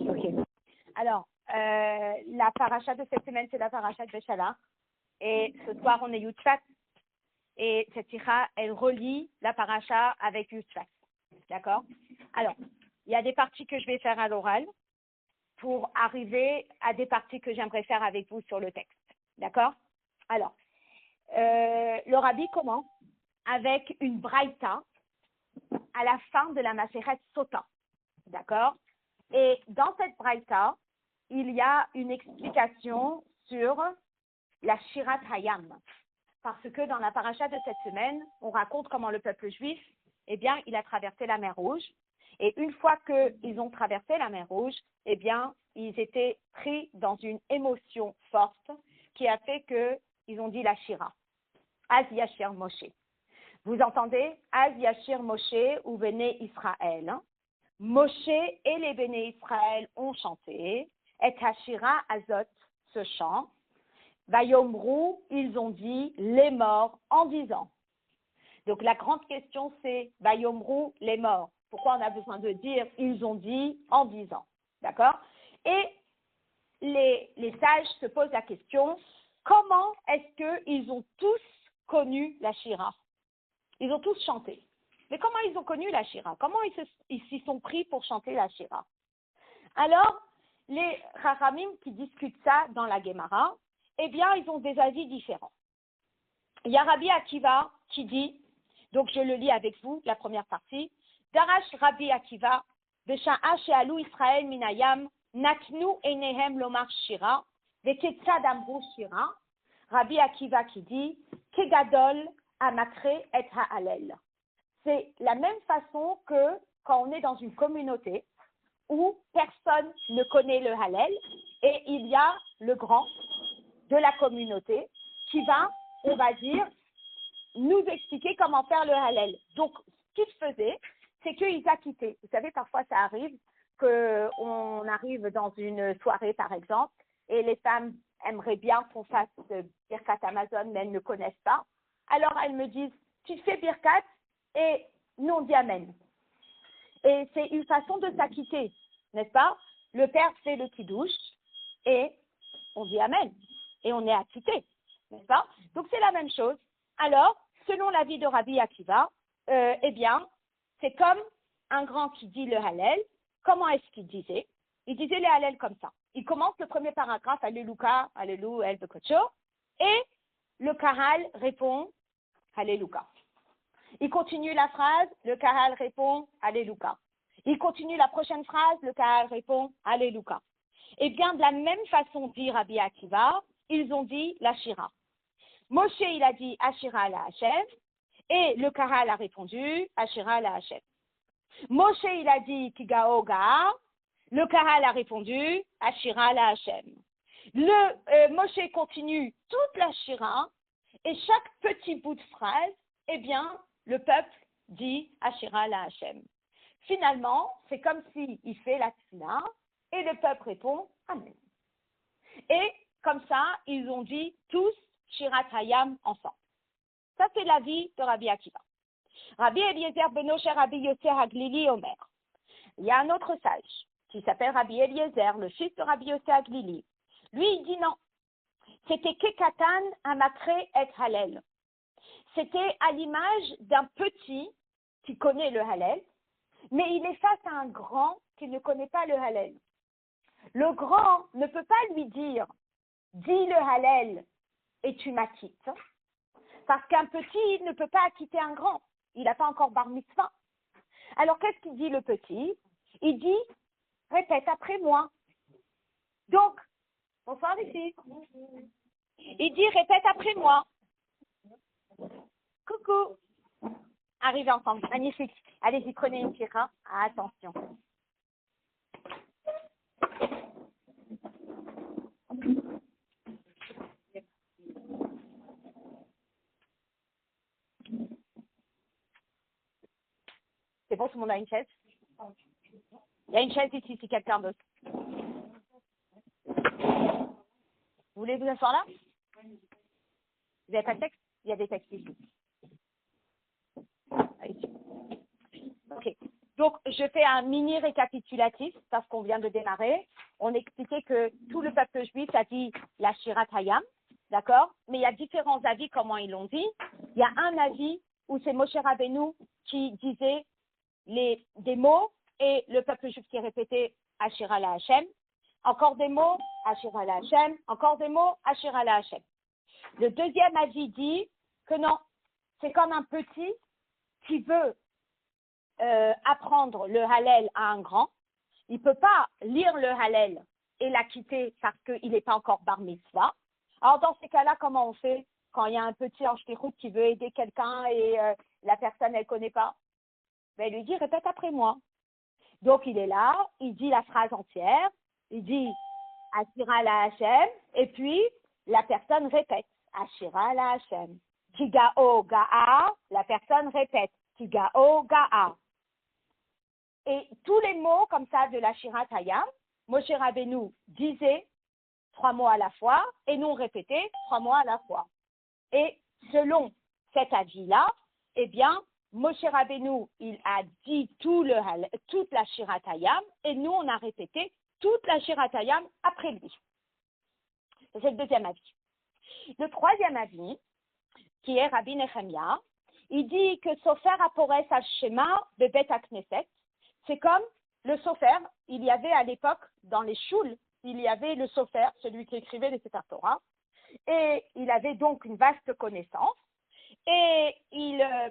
Ok. Alors, la paracha de cette semaine, c'est la paracha de Béchala. Et ce soir, on est Youtfat. Et cette sikha, elle relie la paracha avec Youtfat. D'accord? Alors, il y a des parties que je vais faire à l'oral pour arriver à des parties que j'aimerais faire avec vous sur le texte. D'accord? Alors, le rabbi commence avec une braïta à la fin de la Masechet Sota. D'accord? Et dans cette braïta, il y a une explication sur la Shirat Hayam. Parce que dans la paracha de cette semaine, on raconte comment le peuple juif, eh bien, il a traversé la mer Rouge. Et une fois qu'ils ont traversé la mer Rouge, eh bien, ils étaient pris dans une émotion forte qui a fait qu'ils ont dit la Shira. Az Yashir Moshe. Vous entendez? Az Yashir Moshe ou Béné Israël. Moshe et les Béné Israël ont chanté. Et Hashira Azot, ce chant. Vayomru, ils ont dit les morts en disant. Donc la grande question c'est Vayomru, les morts. Pourquoi on a besoin de dire ils ont dit en disant. D'accord? Et les sages se posent la question, comment est-ce qu'ils ont tous connu la Shira? Ils ont tous chanté. Mais comment ils ont connu la Shira? Comment ils s'y sont pris pour chanter la Shira? Alors, les Chachamim qui discutent ça dans la Gemara, eh bien, ils ont des avis différents. Il y a Rabbi Akiva qui dit, donc je le lis avec vous, la première partie, Darash Rabbi Akiva, Besha'a she'alu Israël minayam, natnu enehem lomar shira, veketzad amru shira. Rabbi Akiva qui dit, Kegadol amakre et ha'alel. C'est la même façon que quand on est dans une communauté où personne ne connaît le Hallel et il y a le grand de la communauté qui va, on va dire, nous expliquer comment faire le Hallel. Donc, ce qu'ils faisaient, c'est qu'ils acquittaient. Vous savez, parfois ça arrive qu'on arrive dans une soirée, par exemple, et les femmes aimeraient bien qu'on fasse Birkat Amazon, mais elles ne connaissent pas. Alors, elles me disent, tu fais Birkat et nous on dit Amen. Et c'est une façon de s'acquitter, n'est-ce pas? Le père fait le kidouche et on dit Amen. Et on est acquitté, n'est-ce pas? Donc c'est la même chose. Alors, selon l'avis de Rabbi Akiva, eh bien, c'est comme un grand qui dit le Hallel. Comment est-ce qu'il disait? Il disait le Hallel comme ça. Il commence le premier paragraphe, Alléluia, Alléluia, El Bekocho, et le Kahal répond Alléluia. Il continue la phrase, le Kahal répond Alléluia. Il continue la prochaine phrase, le Kahal répond Alléluia. Et bien, de la même façon, dit Rabbi Akiva, ils ont dit la Shira. Moshe, il a dit Ashira la Hashem, et le Kahal a répondu Ashira la Hashem. Moshe, il a dit Kigaoga, le Kahal a répondu Ashira la Hashem. Moshe continue toute la Shira, et chaque petit bout de phrase, eh bien, le peuple dit Ashira la Hashem. Finalement, c'est comme s'il fait la tfila, et le peuple répond Amen. Et comme ça, ils ont dit tous Shirat Hayam ensemble. Ça, c'est l'avis de Rabbi Akiva. Rabbi Eliezer Benocher Rabbi Yosser Haglili Omer. Il y a un autre sage qui s'appelle Rabbi Eliezer, le fils de Rabbi Yosser Haglili. Lui, il dit non. C'était Kekatan Amakre et Hallel. C'était à l'image d'un petit qui connaît le Hallel, mais il est face à un grand qui ne connaît pas le Hallel. Le grand ne peut pas lui dire « dis le Hallel et tu m'acquittes », parce qu'un petit ne peut pas acquitter un grand. Il n'a pas encore bar mitzvah. Alors, qu'est-ce qu'il dit le petit? Il dit « répète après moi ». Donc, bonsoir ici. Il dit « répète après moi ». Coucou. Arrivez ensemble. Magnifique. Allez-y, prenez une tira. Attention. C'est bon, tout le monde a une chaise? Il y a une chaise ici, si quelqu'un d'autre. Vous voulez vous asseoir là? Vous n'avez pas de texte? Il y a des textes ici. Ici. Ok. Donc, je fais un mini récapitulatif parce qu'on vient de démarrer. On expliquait que tout le peuple juif a dit la Shirat Hayam, d'accord? Mais il y a différents avis comment ils l'ont dit. Il y a un avis où c'est Moshe Rabbeinu qui disait des mots et le peuple juif qui répétait Ashira la Hashem. Encore des mots, Ashira la Hashem. Encore des mots, Ashira la Hashem. Le deuxième avis dit que non, c'est comme un petit qui veut apprendre le Hallel à un grand. Il ne peut pas lire le Hallel et la quitter parce qu'il n'est pas encore bar mitzvah. Alors, dans ces cas-là, comment on fait quand il y a un petit en shlichut qui veut aider quelqu'un et la personne, elle ne connaît pas? Ben, il lui dit, répète après moi. Donc, il est là, il dit la phrase entière, il dit Ashira la Hashem, et puis la personne répète Ashira la Hashem. Tigao Ga'a, la personne répète Tigao Ga'a. Et tous les mots comme ça de la Shirat Hayam, Moshe Rabbeinu disait 3 mots à la fois, et nous on répétait 3 mots à la fois. Et selon cet avis-là, eh bien, Moshe Rabbeinu, il a dit toute la Shirat Hayam, et nous on a répété toute la Shirat Hayam après lui. C'est le deuxième avis. Le troisième avis, qui est Rabbi Nechemia, il dit que Sofer Apores Hashema Bebet HaKnesset, c'est comme le Sofer, il y avait à l'époque, dans les choules, il y avait le Sofer, celui qui écrivait les Sefer Torah, et il avait donc une vaste connaissance, et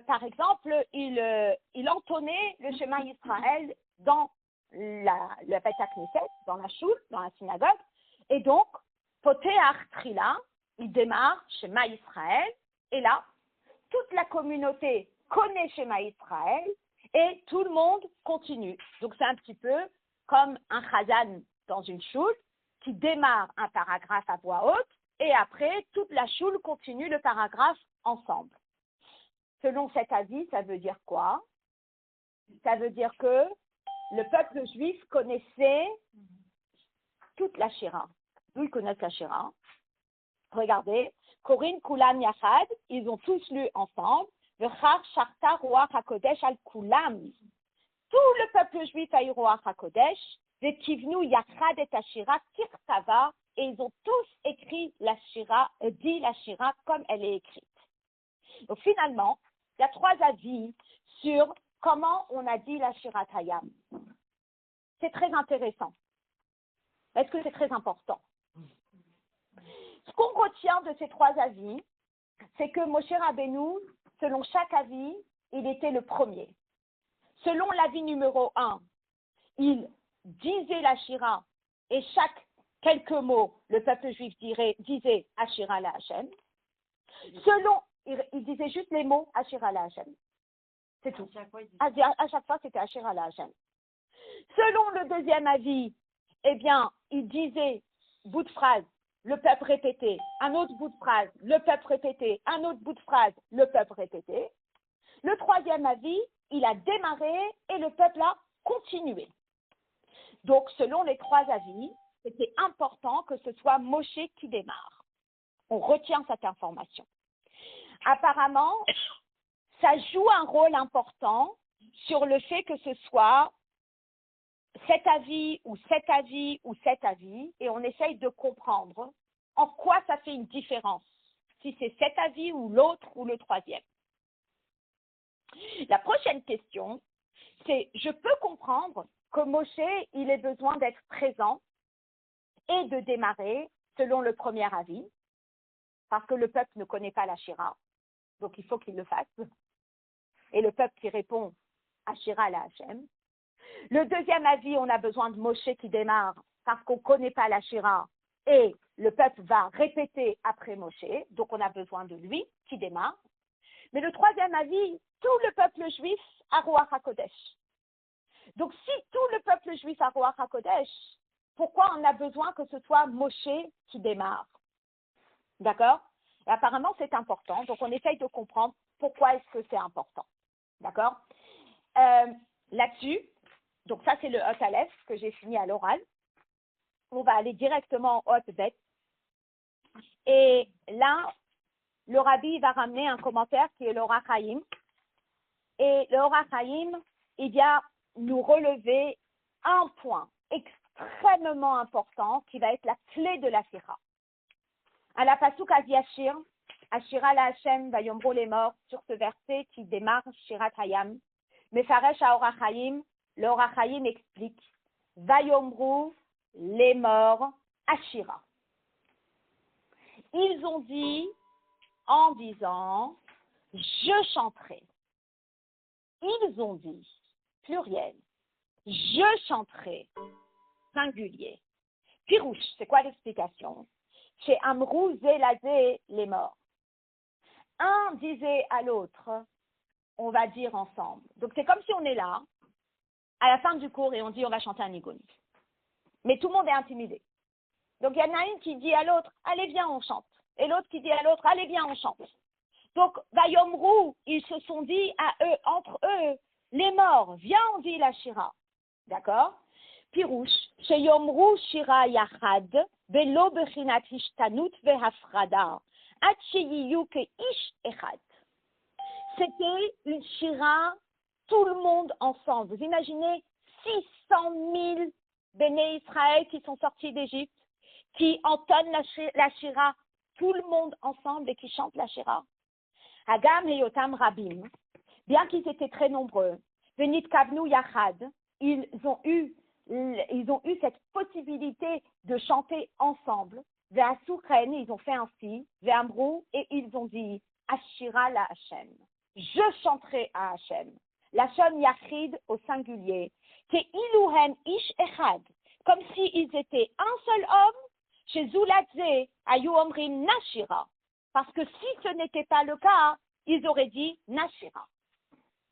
par exemple, il entonnait le Shema Yisraël dans le Bet HaKnesset, dans la choule, dans la synagogue, et donc, Poteach Trila, il démarre Shema Yisraël, et là, toute la communauté connaît Shema Yisraël, et tout le monde continue. Donc, c'est un petit peu comme un chazan dans une choule qui démarre un paragraphe à voix haute et après, toute la choule continue le paragraphe ensemble. Selon cet avis, ça veut dire quoi? Ça veut dire que le peuple juif connaissait toute la Shira. D'où ils connaissent la Shira? Regardez, Korin, Kulam, Yachad, ils ont tous lu ensemble. V'char Sharta Ruach HaKodesh al Kulam. Tout le peuple juif a eu Ruach HaKodesh. V'kivnu Yachad et Ashira Kirtava. Et ils ont tous écrit la Shira, dit la Shira comme elle est écrite. Donc finalement, il y a 3 avis sur comment on a dit la Shirat Hayam. C'est très intéressant. Est-ce que c'est très important? Ce qu'on retient de ces 3 avis, c'est que Moshe Rabbeinu, selon chaque avis, il était le premier. Selon l'avis numéro 1, il disait la Shira et quelques mots, le peuple juif disait Ashira la Hashem. Selon, il disait juste les mots Ashira la Hashem. C'est tout. À chaque fois, c'était Ashira la Hashem. Selon le deuxième avis, eh bien, il disait bout de phrase, le peuple répétait, un autre bout de phrase, le peuple répétait, un autre bout de phrase, le peuple répétait. Le troisième avis, il a démarré et le peuple a continué. Donc, selon les 3 avis, c'était important que ce soit Moshe qui démarre. On retient cette information. Apparemment, ça joue un rôle important sur le fait que ce soit cet avis ou cet avis ou cet avis, et on essaye de comprendre en quoi ça fait une différence, si c'est cet avis ou l'autre ou le troisième. La prochaine question, c'est je peux comprendre que Moshe, il ait besoin d'être présent et de démarrer selon le premier avis, parce que le peuple ne connaît pas la Shira, donc il faut qu'il le fasse. Et le peuple qui répond Ashira la Hashem. Le deuxième avis, on a besoin de Moshe qui démarre parce qu'on ne connaît pas la Shira et le peuple va répéter après Moshe, donc on a besoin de lui qui démarre. Mais le troisième avis, tout le peuple juif a Ruach HaKodesh. Donc si tout le peuple juif a Ruach HaKodesh, pourquoi on a besoin que ce soit Moshe qui démarre? D'accord? Et apparemment c'est important, donc on essaye de comprendre pourquoi est-ce que c'est important. D'accord? Là-dessus, donc ça c'est le Hot Aleph que j'ai fini à l'oral. On va aller directement au Hot Bet. Et là, le Rabbi va ramener un commentaire qui est le Or HaChaim. Et le Or HaChaim, il y a nous relever un point extrêmement important qui va être la clé de la Sira. À la Pasuk Aziashir, Ashira la Hashem Vayomro les morts, sur ce verset qui démarre Shirat Hayam, Mefaresh Aorachayim, le Orachayim explique Vayomro les morts Ashira. Ils ont dit en disant je chanterai. Ils ont dit, pluriel, je chanterai, singulier. Pirouche, c'est quoi l'explication? Chez Amrou, Zélazé, les morts. Un disait à l'autre, on va dire ensemble. Donc c'est comme si on est là, à la fin du cours, et on dit on va chanter un nigun. Mais tout le monde est intimidé. Donc il y en a une qui dit à l'autre, allez viens, on chante. Et l'autre qui dit à l'autre, allez viens, on chante. Donc, Vayomrou, ils se sont dit à eux, entre eux, les morts, viens, on dit la Shira. D'accord? Pirouche, chez Yomrou Shira Yachad, Belo Bechinat Ishtanut Vehafrada, Ad Sheyiyu Ke Ish Echad. C'était une Shira, tout le monde ensemble. Vous imaginez 600 000 Béné Israël qui sont sortis d'Égypte, qui entonnent la Shira, tout le monde ensemble et qui chantent la Shira. Hagam et Yotam Rabim, bien qu'ils étaient très nombreux, Venit Kavnu Yachad, ils ont eu cette possibilité de chanter ensemble. Ve'asukhen, ils ont fait ainsi, Ve'amrou, et ils ont dit, Ashira la Hashem. Je chanterai à Hashem. Lachon Yachid au singulier. Ke iluhem ish echad. Comme s'ils étaient un seul homme, chez Zuladze, ayu omrim Nashira. Parce que si ce n'était pas le cas, ils auraient dit Nashira.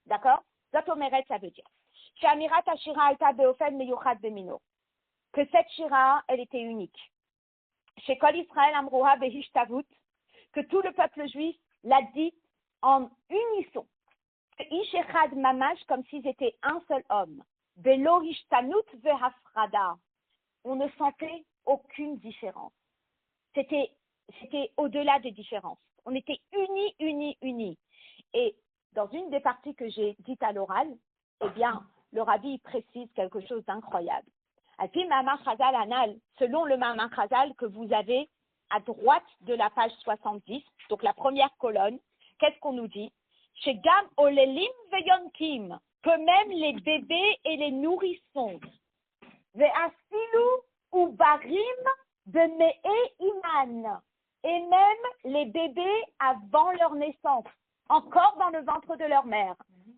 D'accord? Zatomeret, ça veut dire. Shamirat Ashira Aita Beofen Meyuchad Bemino. Que cette Shira, elle était unique. Chez Kol Israël Amroha Behishtabut, que tout le peuple juif l'a dit en unisson. Ish Echad Mamash, comme s'ils étaient un seul homme. Belo Hishtanut Vehafrada. On ne sentait aucune différence. C'était au-delà des différences. On était unis. Et dans une des parties que j'ai dites à l'oral, eh bien, le rabbi précise quelque chose d'incroyable. Selon le Mamar Chazal que vous avez à droite de la page 70, donc la première colonne, qu'est-ce qu'on nous dit? Chez Gam Olelim Veyonkim, que même les bébés et les nourrissons, Ve'asilu ou Barim Beme'e Iman, et même les bébés avant leur naissance, encore dans le ventre de leur mère.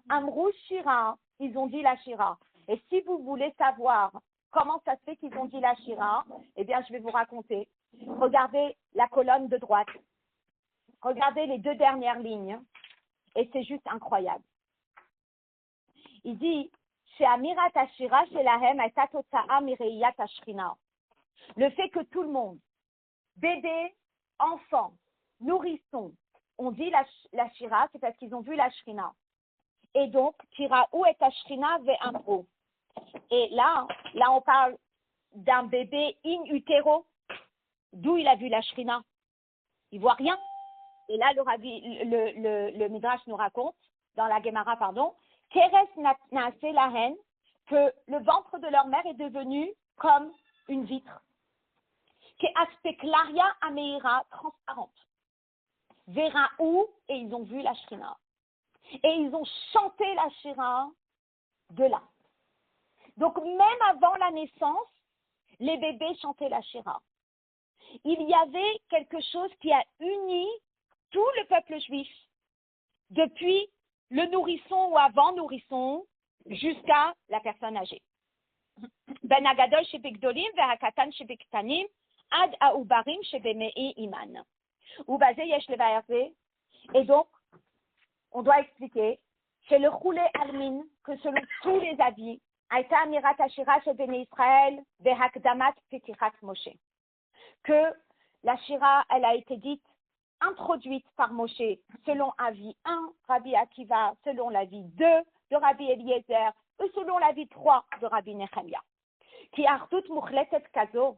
Amrou Shira, ils ont dit la Shira. Et si vous voulez savoir comment ça se fait qu'ils ont dit la Shira, eh bien, je vais vous raconter. Regardez la colonne de droite. Regardez les deux dernières lignes. Et c'est juste incroyable. Il dit, chez Amirat Ashira, chez Lahem, Atatotsa'a Mireiyat Ashrina. Le fait que tout le monde, bébé, enfant, nourrisson, ont dit la Shira, c'est parce qu'ils ont vu la Shrina. Et donc, Kiraou et Ashrina ve'amro. Et là, on parle d'un bébé in utero, d'où il a vu la Shrina. Il voit rien. Et là, le Midrash nous raconte, dans la Gemara, Keres Naase Lahen, que le ventre de leur mère est devenu comme une vitre. Ke aspeklaria ameira, transparente. Véraou, et ils ont vu la Shrina. Et ils ont chanté la Shira de là. Donc, même avant la naissance, les bébés chantaient la Shira. Il y avait quelque chose qui a uni tout le peuple juif, depuis le nourrisson ou avant nourrisson, jusqu'à la personne âgée. Ben agadol shebegdolim ve'hakatan shebektanim ad ha'ubarim shebemei iman. Ubazé yesh levaerze. Et donc, on doit expliquer, c'est le roulé almin, que selon tous les avis, Aïta Amirat Ashira chez Béné Israël, Behakdamat Petirat Moshe. Que la Shira, elle a été dite, introduite par Moshe, selon avis 1, Rabbi Akiva, selon l'avis 2 de Rabbi Eliezer, et selon l'avis 3 de Rabbi Nechemia. Qui artout mukhletet kazo,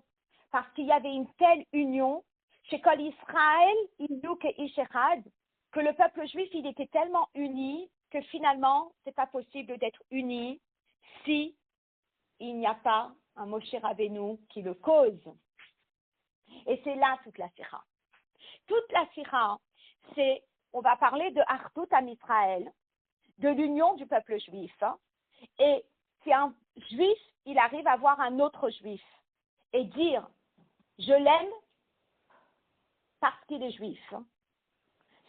parce qu'il y avait une telle union, chez Kol Israël, Imdou ke Ish Echad, que le peuple juif, il était tellement uni que finalement, c'est pas possible d'être uni si il n'y a pas un Moshe Rabbeinu qui le cause. Et c'est là toute la Sikha. Toute la Sikha, c'est, on va parler de Artout Am Israël, de l'union du peuple juif. Et si un juif, il arrive à voir un autre juif et dire « je l'aime parce qu'il est juif »,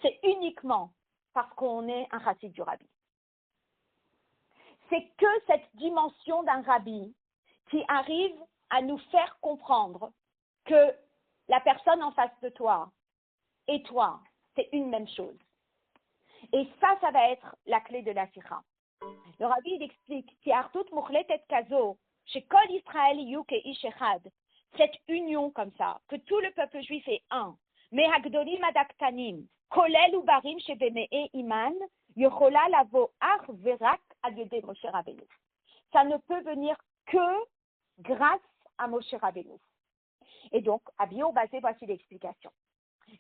c'est uniquement parce qu'on est un chassid du rabbi. C'est que cette dimension d'un rabbi qui arrive à nous faire comprendre que la personne en face de toi et toi, c'est une même chose. Et ça va être la clé de la sikha. Le rabbi, il explique cette union comme ça, que tout le peuple juif est un. Mais Hagdolim adaktanim, kolel ou barim shebemee iman, yochola lavo ach verak ad-yedei Moshe Rabbeinu. Ça ne peut venir que grâce à Moshe Rabbeinu. Et donc, à Biur Basé, voici l'explication.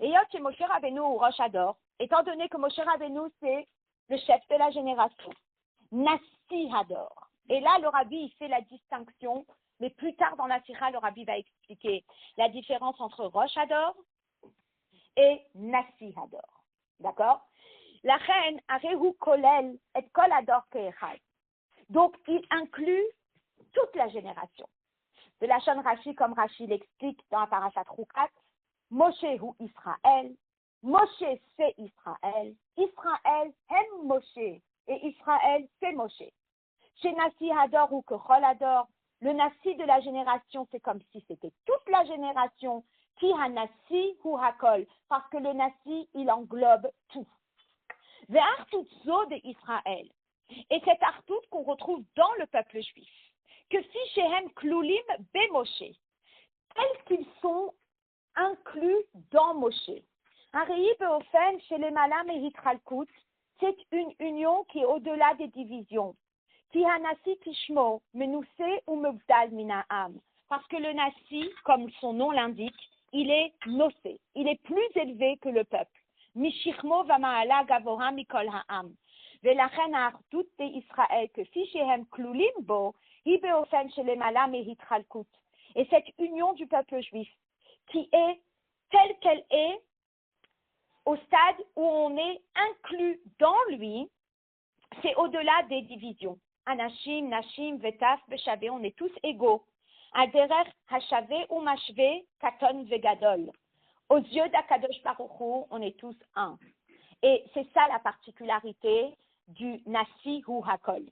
Et Yot chez Moshe Rabbeinu ou Rosh Hador, étant donné que Moshe Rabbeinu, c'est le chef de la génération, Nassi Hador. Et là, le rabbi, il fait la distinction, mais plus tard dans la Sikha, le rabbi va expliquer la différence entre Rosh Hador et Nassi Hador. D'accord? La reine, Arehu Kolel et Kol Hador Keechad. Donc, il inclut toute la génération. De la Shon Rashi, comme Rashi l'explique dans la Parashat Rukat, Moshe hu Israël, Moshe c'est Israël, Israël aime Moshe, et Israël c'est Moshe. Chez Nassi Hador ou Kechol Hador, le Nassi de la génération, c'est comme si c'était toute la génération, qui ha Nassi ou Hakol, parce que le Nassi, il englobe tout. Ve'artout zo de Israël, et cet artout qu'on retrouve dans le peuple juif, que si shehem klulim be Moshe, tels qu'ils sont inclus dans Moshe. Arei beofen chez les malam et hitralkut, c'est une union qui est au-delà des divisions. Ki hanasi tishmo, menoussé ou mevdal minaam. Parce que le nasi, comme son nom l'indique, il est nossé, il est plus élevé que le peuple. Mishichmo vamaala gavora mikol ha'am. Velachen ha'artout de Israël, que fi shehem klulim bo, hi beofen chez les malam et hitralkut. Et cette union du peuple juif, qui est telle qu'elle est, au stade où on est inclus dans lui, c'est au-delà des divisions. Anashim, Nashim, Vetaf, Beshavé, on est tous égaux. Aderer, Hashavé ou Mashvé, Katon, Vegadol. Aux yeux d'Akadosh Baruch Hu, on est tous un. Et c'est ça la particularité du Nasi ou Hakol.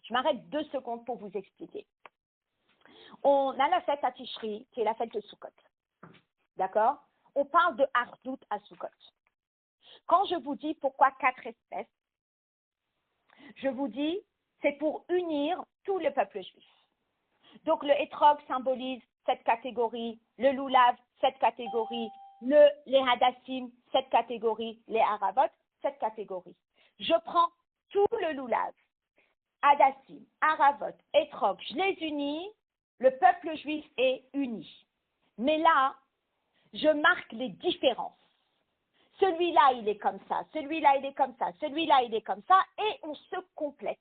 Je m'arrête 2 secondes pour vous expliquer. On a la fête à Tishri, qui est la fête de Sukkot. D'accord? On parle de Ardout à Sukkot. Quand je vous dis pourquoi 4 espèces, je vous dis c'est pour unir tout le peuple juif. Donc le Etrog symbolise cette catégorie, le Lulav, cette catégorie, les Hadassim, cette catégorie, les Haravot, cette catégorie. Je prends tout le Lulav, Hadassim, Haravot, Etrog, je les unis, le peuple juif est uni. Mais là, je marque les différences. Celui-là, il est comme ça, celui-là, il est comme ça, celui-là, il est comme ça, et on se complète.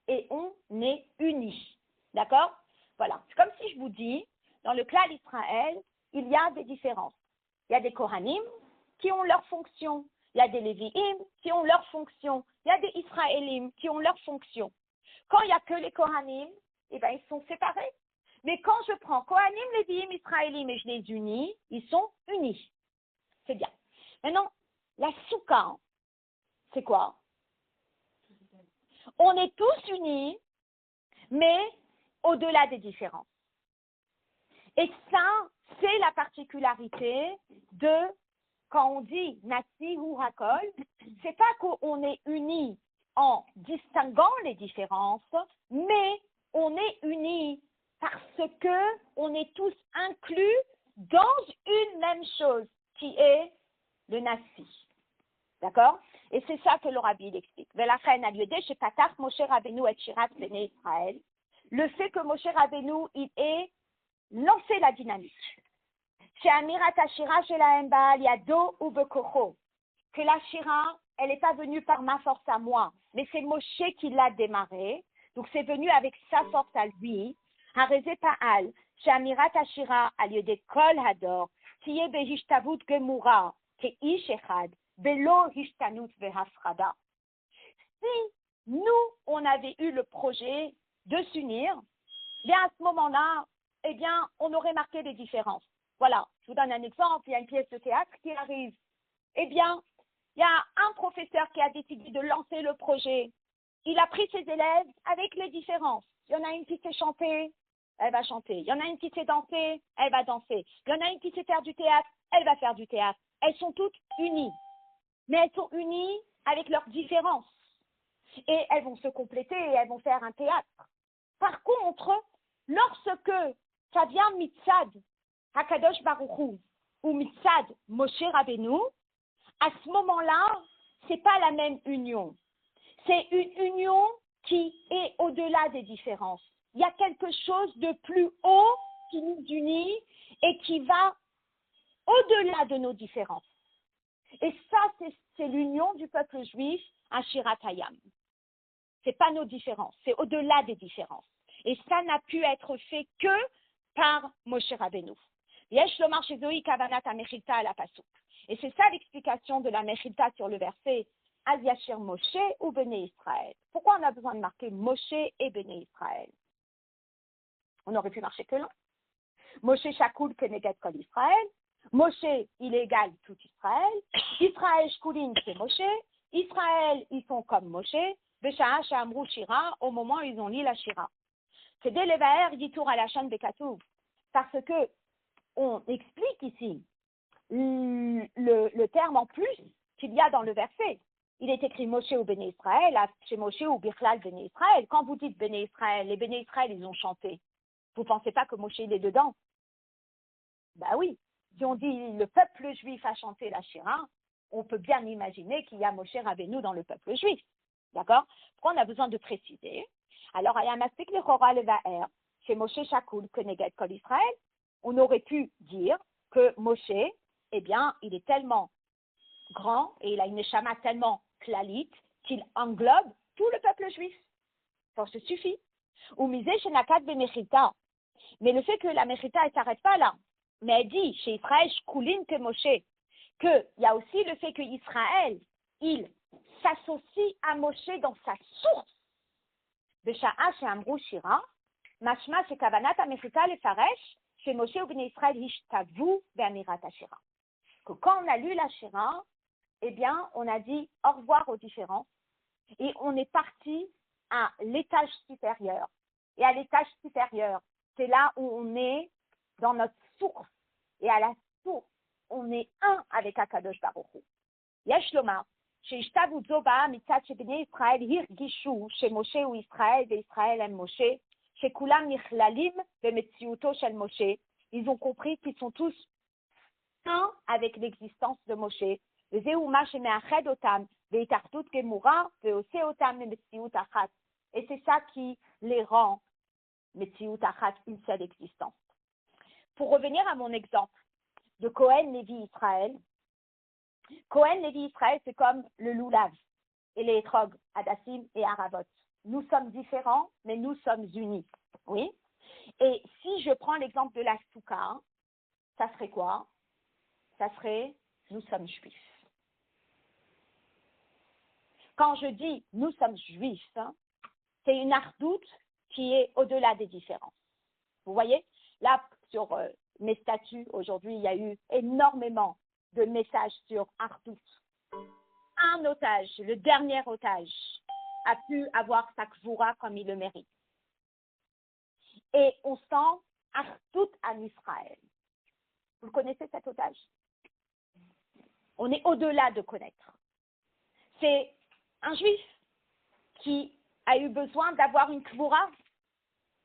Et on est unis. D'accord? Voilà. C'est comme si je vous dis, dans le clan d'Israël, il y a des différences. Il y a des Kohanim qui ont leur fonction. Il y a des Lévi'im qui ont leur fonction. Il y a des Israélim qui ont leur fonction. Quand il n'y a que les Kohanim, eh bien, ils sont séparés. Mais quand je prends Kohanim, Lévi'im, Israélim et je les unis, ils sont unis. C'est bien. Maintenant, la soukha, c'est quoi? On est tous unis, mais au-delà des différences. Et ça, c'est la particularité de, quand on dit Nasi ou Hakol, c'est pas qu'on est unis en distinguant les différences, mais on est unis parce que on est tous inclus dans une même chose, qui est le Nasi. D'accord? Et c'est ça que le rabbi explique. Le fait que Moshe Rabbeinu, il ait lancé la dynamique. Que la Shira, elle n'est pas venue par ma force à moi, mais c'est Moshe qui l'a démarré. Donc c'est venu avec sa force à lui. Hareze Pa'al, Shamirat Ashira, al yede kol hador, tiye behishtabut gemura, keish echad, belo hishtanut vehafrada. Si nous, on avait eu le projet de s'unir, bien à ce moment-là, eh bien, on aurait marqué des différences. Voilà, je vous donne un exemple, il y a une pièce de théâtre qui arrive. Eh bien, il y a un professeur qui a décidé de lancer le projet. Il a pris ses élèves avec les différences. Il y en a une qui sait chanter, elle va chanter. Il y en a une qui sait danser, elle va danser. Il y en a une qui sait faire du théâtre, elle va faire du théâtre. Elles sont toutes unies. Mais elles sont unies avec leurs différences. Et elles vont se compléter et elles vont faire un théâtre. Par contre, lorsque ça vient mitzad Hakadosh Baruch Hu ou mitzad Moshe Rabbeinu, à ce moment-là, c'est pas la même union. C'est une union qui est au-delà des différences. Il y a quelque chose de plus haut qui nous unit et qui va au-delà de nos différences. Et ça, c'est l'union du peuple juif à Shirat Hayam. C'est pas nos différences, c'est au-delà des différences. Et ça n'a pu être fait que par Moshe Rabbeinu. Yesh lomar shezohi kavanat ha-mechilta à la pasuk. Et c'est ça l'explication de la mechilta sur le verset Az yashir Moshe ou Bnei Israël. Pourquoi on a besoin de marquer Moshe et Bnei Israël? On aurait pu marcher que l'un. Moshe shakul keneged kol Israël. Moshe, il est égal tout Israël. Israël shkulin, c'est Moshe. Israël, ils sont comme Moshe. Besha'a she'amru shira, au moment où ils ont lu la shira. C'est dès levaer yitour à la chaîne de Katouv. Parce que on explique ici le terme en plus qu'il y a dans le verset. Il est écrit Moshe ou Béné Israël, chez Moshe ou Birklal Béné Israël. Quand vous dites Béné Israël, les Béné Israël, ils ont chanté. Vous ne pensez pas que Moshe, il est dedans? Ben oui. Si on dit le peuple juif a chanté la Shira, on peut bien imaginer qu'il y a Moshe Rabbeinu dans le peuple juif. D'accord? Pourquoi on a besoin de préciser? Alors, il y a un aspect le Chora Levaer, chez Moshe Shakul, Keneged Kol Israël. On aurait pu dire que Moshe, eh bien, il est tellement grand et il a une neshama tellement clalite qu'il englobe tout le peuple juif. Ça se suffit. Ou misé chez Nakat Bemechita. Mais le fait que la Mechita, elle ne s'arrête pas là. Mais elle dit, chez Israël, Shkulin que Moshe, qu'il y a aussi le fait que Israël, il s'associe à Moshe dans sa source. Besha'a chez Amrou Shira, Mashma chez Kavanat Amechita le Faresh, chez Moshe ou Bnei Israël, Hishtavu Be'amirat Ashira. Que quand on a lu la Shira, eh bien, on a dit au revoir aux différences et on est parti à l'étage supérieur. Et à l'étage supérieur, c'est là où on est dans notre source. Et à la source, on est un avec Akadosh Baruch Hu. Yesh lomar, sheishtavu zoba mitzad shebnei Israël hirgishu shemoshe ou Israël ve'Israël em Moshe, shekulam nichlalim bemetziuto shel Moshe. Ils ont compris qu'ils sont tous un avec l'existence de Moshe. Et c'est ça qui les rend Metziut Achat, une seule existence. Pour revenir à mon exemple de Cohen, Lévi, Israël, Cohen, Lévi, Israël, c'est comme le loulav et les étrog, Hadassim et Aravot. Nous sommes différents, mais nous sommes unis. Oui. Et si je prends l'exemple de la Souka, ça serait quoi? Ça serait nous sommes juifs. Quand je dis nous sommes juifs, c'est une ardoute qui est au-delà des différences. Vous voyez, là, sur mes statuts, aujourd'hui, il y a eu énormément de messages sur ardoute. Un otage, le dernier otage, a pu avoir sa kvoura comme il le mérite. Et on sent ardoute en Israël. Vous le connaissez, cet otage? On est au-delà de connaître. C'est un juif qui a eu besoin d'avoir une kvoura.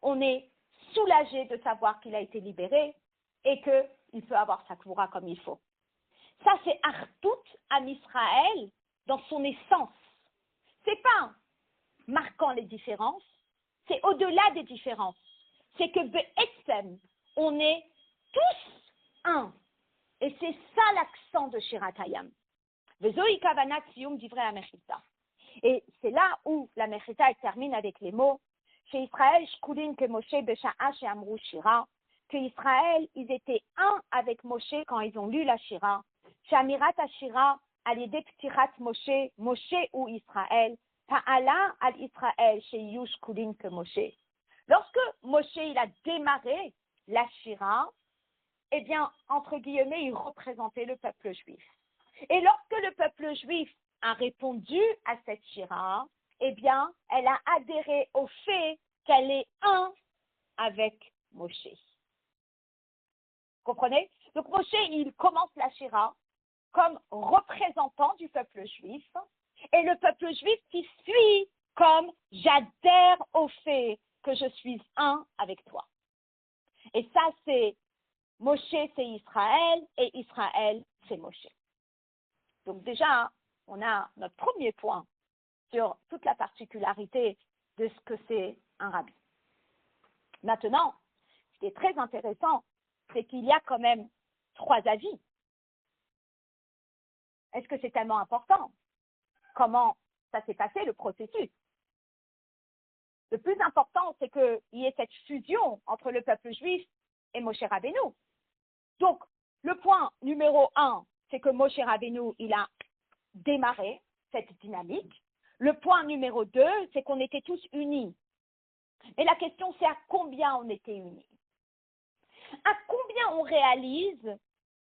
On est soulagé de savoir qu'il a été libéré et qu'il peut avoir sa kvoura comme il faut. Ça, c'est Artout en Israël dans son essence. C'est pas marquant les différences, c'est au-delà des différences. C'est que Be'etzem, on est tous un. Et c'est ça l'accent de Shirat Hayam. Vezoi kavanat siyum divrei hamechita. Et c'est là où la Mechita termine avec les mots chez Israël, Shkulin que Moshe Besha'a chez Amrou Shira, que Israël, ils étaient un avec Moshe quand ils ont lu la Shira. Chez Amirat Ashira, à l'idée Ptirat Moshe, Moshe ou Israël, Ta'ala al Israël chez Yushkulin que Moshe. Lorsque Moshe, il a démarré la Shira, eh bien, entre guillemets, il représentait le peuple juif. Et lorsque le peuple juif a répondu à cette Shira, eh bien, elle a adhéré au fait qu'elle est un avec Moshe. Comprenez? Donc Moshe, il commence la Shira comme représentant du peuple juif, et le peuple juif qui suit comme j'adhère au fait que je suis un avec toi. Et ça, c'est Moshe, c'est Israël, et Israël, c'est Moshe. Donc déjà, on a notre premier point sur toute la particularité de ce que c'est un rabbi. Maintenant, ce qui est très intéressant, c'est qu'il y a quand même 3 avis. Est-ce que c'est tellement important? Comment ça s'est passé, le processus? Le plus important, c'est qu'il y ait cette fusion entre le peuple juif et Moshe Rabbeinu. Donc, le point numéro 1, c'est que Moshe Rabbeinu, il a démarré cette dynamique. Le point numéro 2, c'est qu'on était tous unis. Et la question, c'est à combien on était unis? À combien on réalise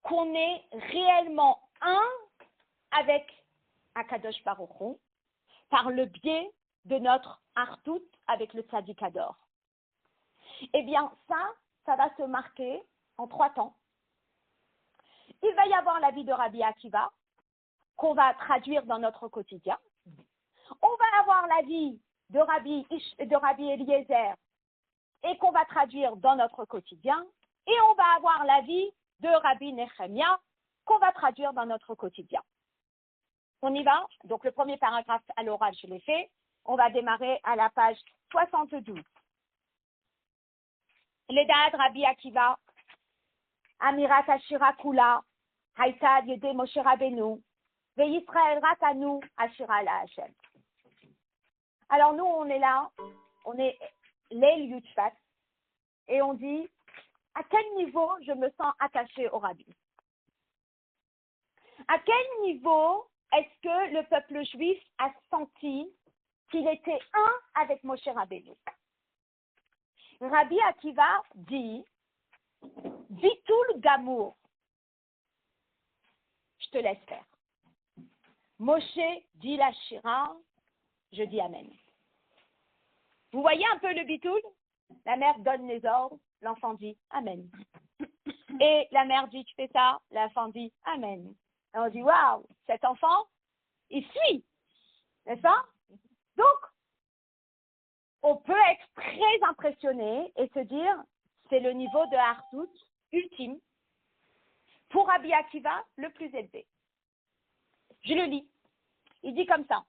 qu'on est réellement un avec Akadosh Baruch Hu par le biais de notre Artout avec le Tzadik Hador? Eh bien, ça va se marquer en 3 temps. Il va y avoir la vie de Rabbi Akiva, qu'on va traduire dans notre quotidien. On va avoir la vie de Rabbi Eliezer, et qu'on va traduire dans notre quotidien. Et on va avoir la vie de Rabbi Nehemia, qu'on va traduire dans notre quotidien. On y va. Donc, le premier paragraphe à l'oral, je l'ai fait. On va démarrer à la page 72. Ledad Rabbi Akiva, Amirat Ashira Kula, Haïta Yede Moshe Rabbeinu, Ve Yisrael Ratanu Ashira la Hashem. Alors, nous, on est là, on est l'El Yutfat, et on dit à quel niveau je me sens attachée au Rabbi? À quel niveau est-ce que le peuple juif a senti qu'il était un avec Moshe Rabbeinu? Rabbi Akiva dit Vitul Gamour. Je te laisse faire. Moshe dit la Shira, je dis Amen. Vous voyez un peu le bitul? La mère donne les ordres, l'enfant dit Amen. Et la mère dit tu fais ça, l'enfant dit Amen. Et on dit waouh, cet enfant, il suit, n'est-ce pas? Donc, on peut être très impressionné et se dire c'est le niveau de Hartout ultime pour Rabbi Akiva le plus élevé. Je le lis. Il dit comme ça.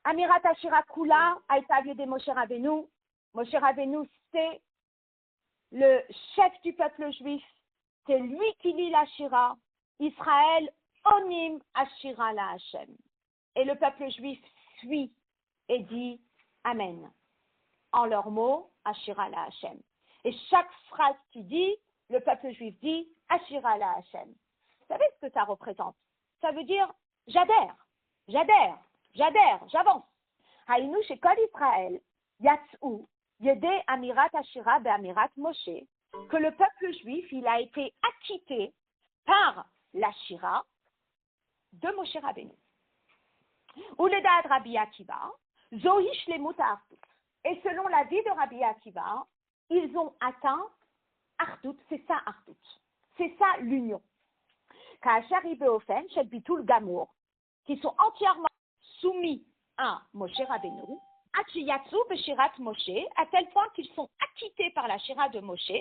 Amirat Ashira Kula, Aïta de Moshe Rabbeinu. Moshe Rabbeinu, c'est le chef du peuple juif. C'est lui qui lit la Shira. Israël, onim Ashira la Hashem. Et le peuple juif suit et dit Amen. En leurs mots, Ashira la Hashem. Et chaque phrase qui dit, le peuple juif dit Ashira la Hashem. Vous savez ce que ça représente? Ça veut dire j'adhère, j'adhère, j'adhère, j'avance. Haïnou chez Kol Israël, Yatsou, Yede Amirat Ashira Be'amirat Moshe, que le peuple juif, il a été acquitté par la Shira de Moshe Rabbeinu. Ou le Dad Rabbi Akiva, Zohish Lemut Artout. Et selon la vie de Rabbi Akiva, ils ont atteint Artout, c'est ça Artout. C'est ça l'union. Ka'asher Ibeofen, Shel Bitul Gamour, qui sont entièrement soumis à Moshe Rabbeinu, Achiyatsu Beshirat Moshe, à tel point qu'ils sont acquittés par la Shira de Moshe,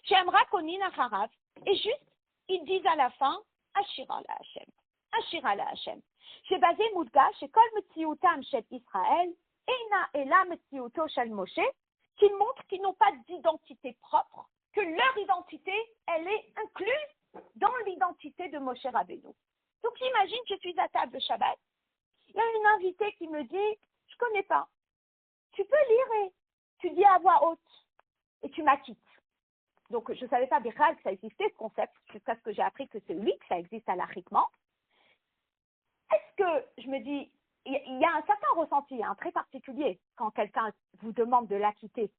Shemra Konin Acharav, et juste, ils disent à la fin, Ashira la Hashem. Ashira la Hashem. Chez Bazé Moudga, chez Kol Metziutam Shel Israël, Eina Ela Metziuto Shel Moshe, qui montrent qu'ils n'ont pas d'identité propre, que leur identité, elle est incluse dans l'identité de Moshe Rabbeinu. Donc j'imagine, je suis à table Shabbat, il y a une invitée qui me dit, je ne connais pas. Tu peux lire tu dis à voix haute et tu m'acquittes. Donc, je ne savais pas, Bichal, que ça existait, ce concept, jusqu'à ce que j'ai appris que c'est oui, que ça existe halachiquement. Est-ce que, je me dis, il y a un certain ressenti, un très particulier, quand quelqu'un vous demande de l'acquitter.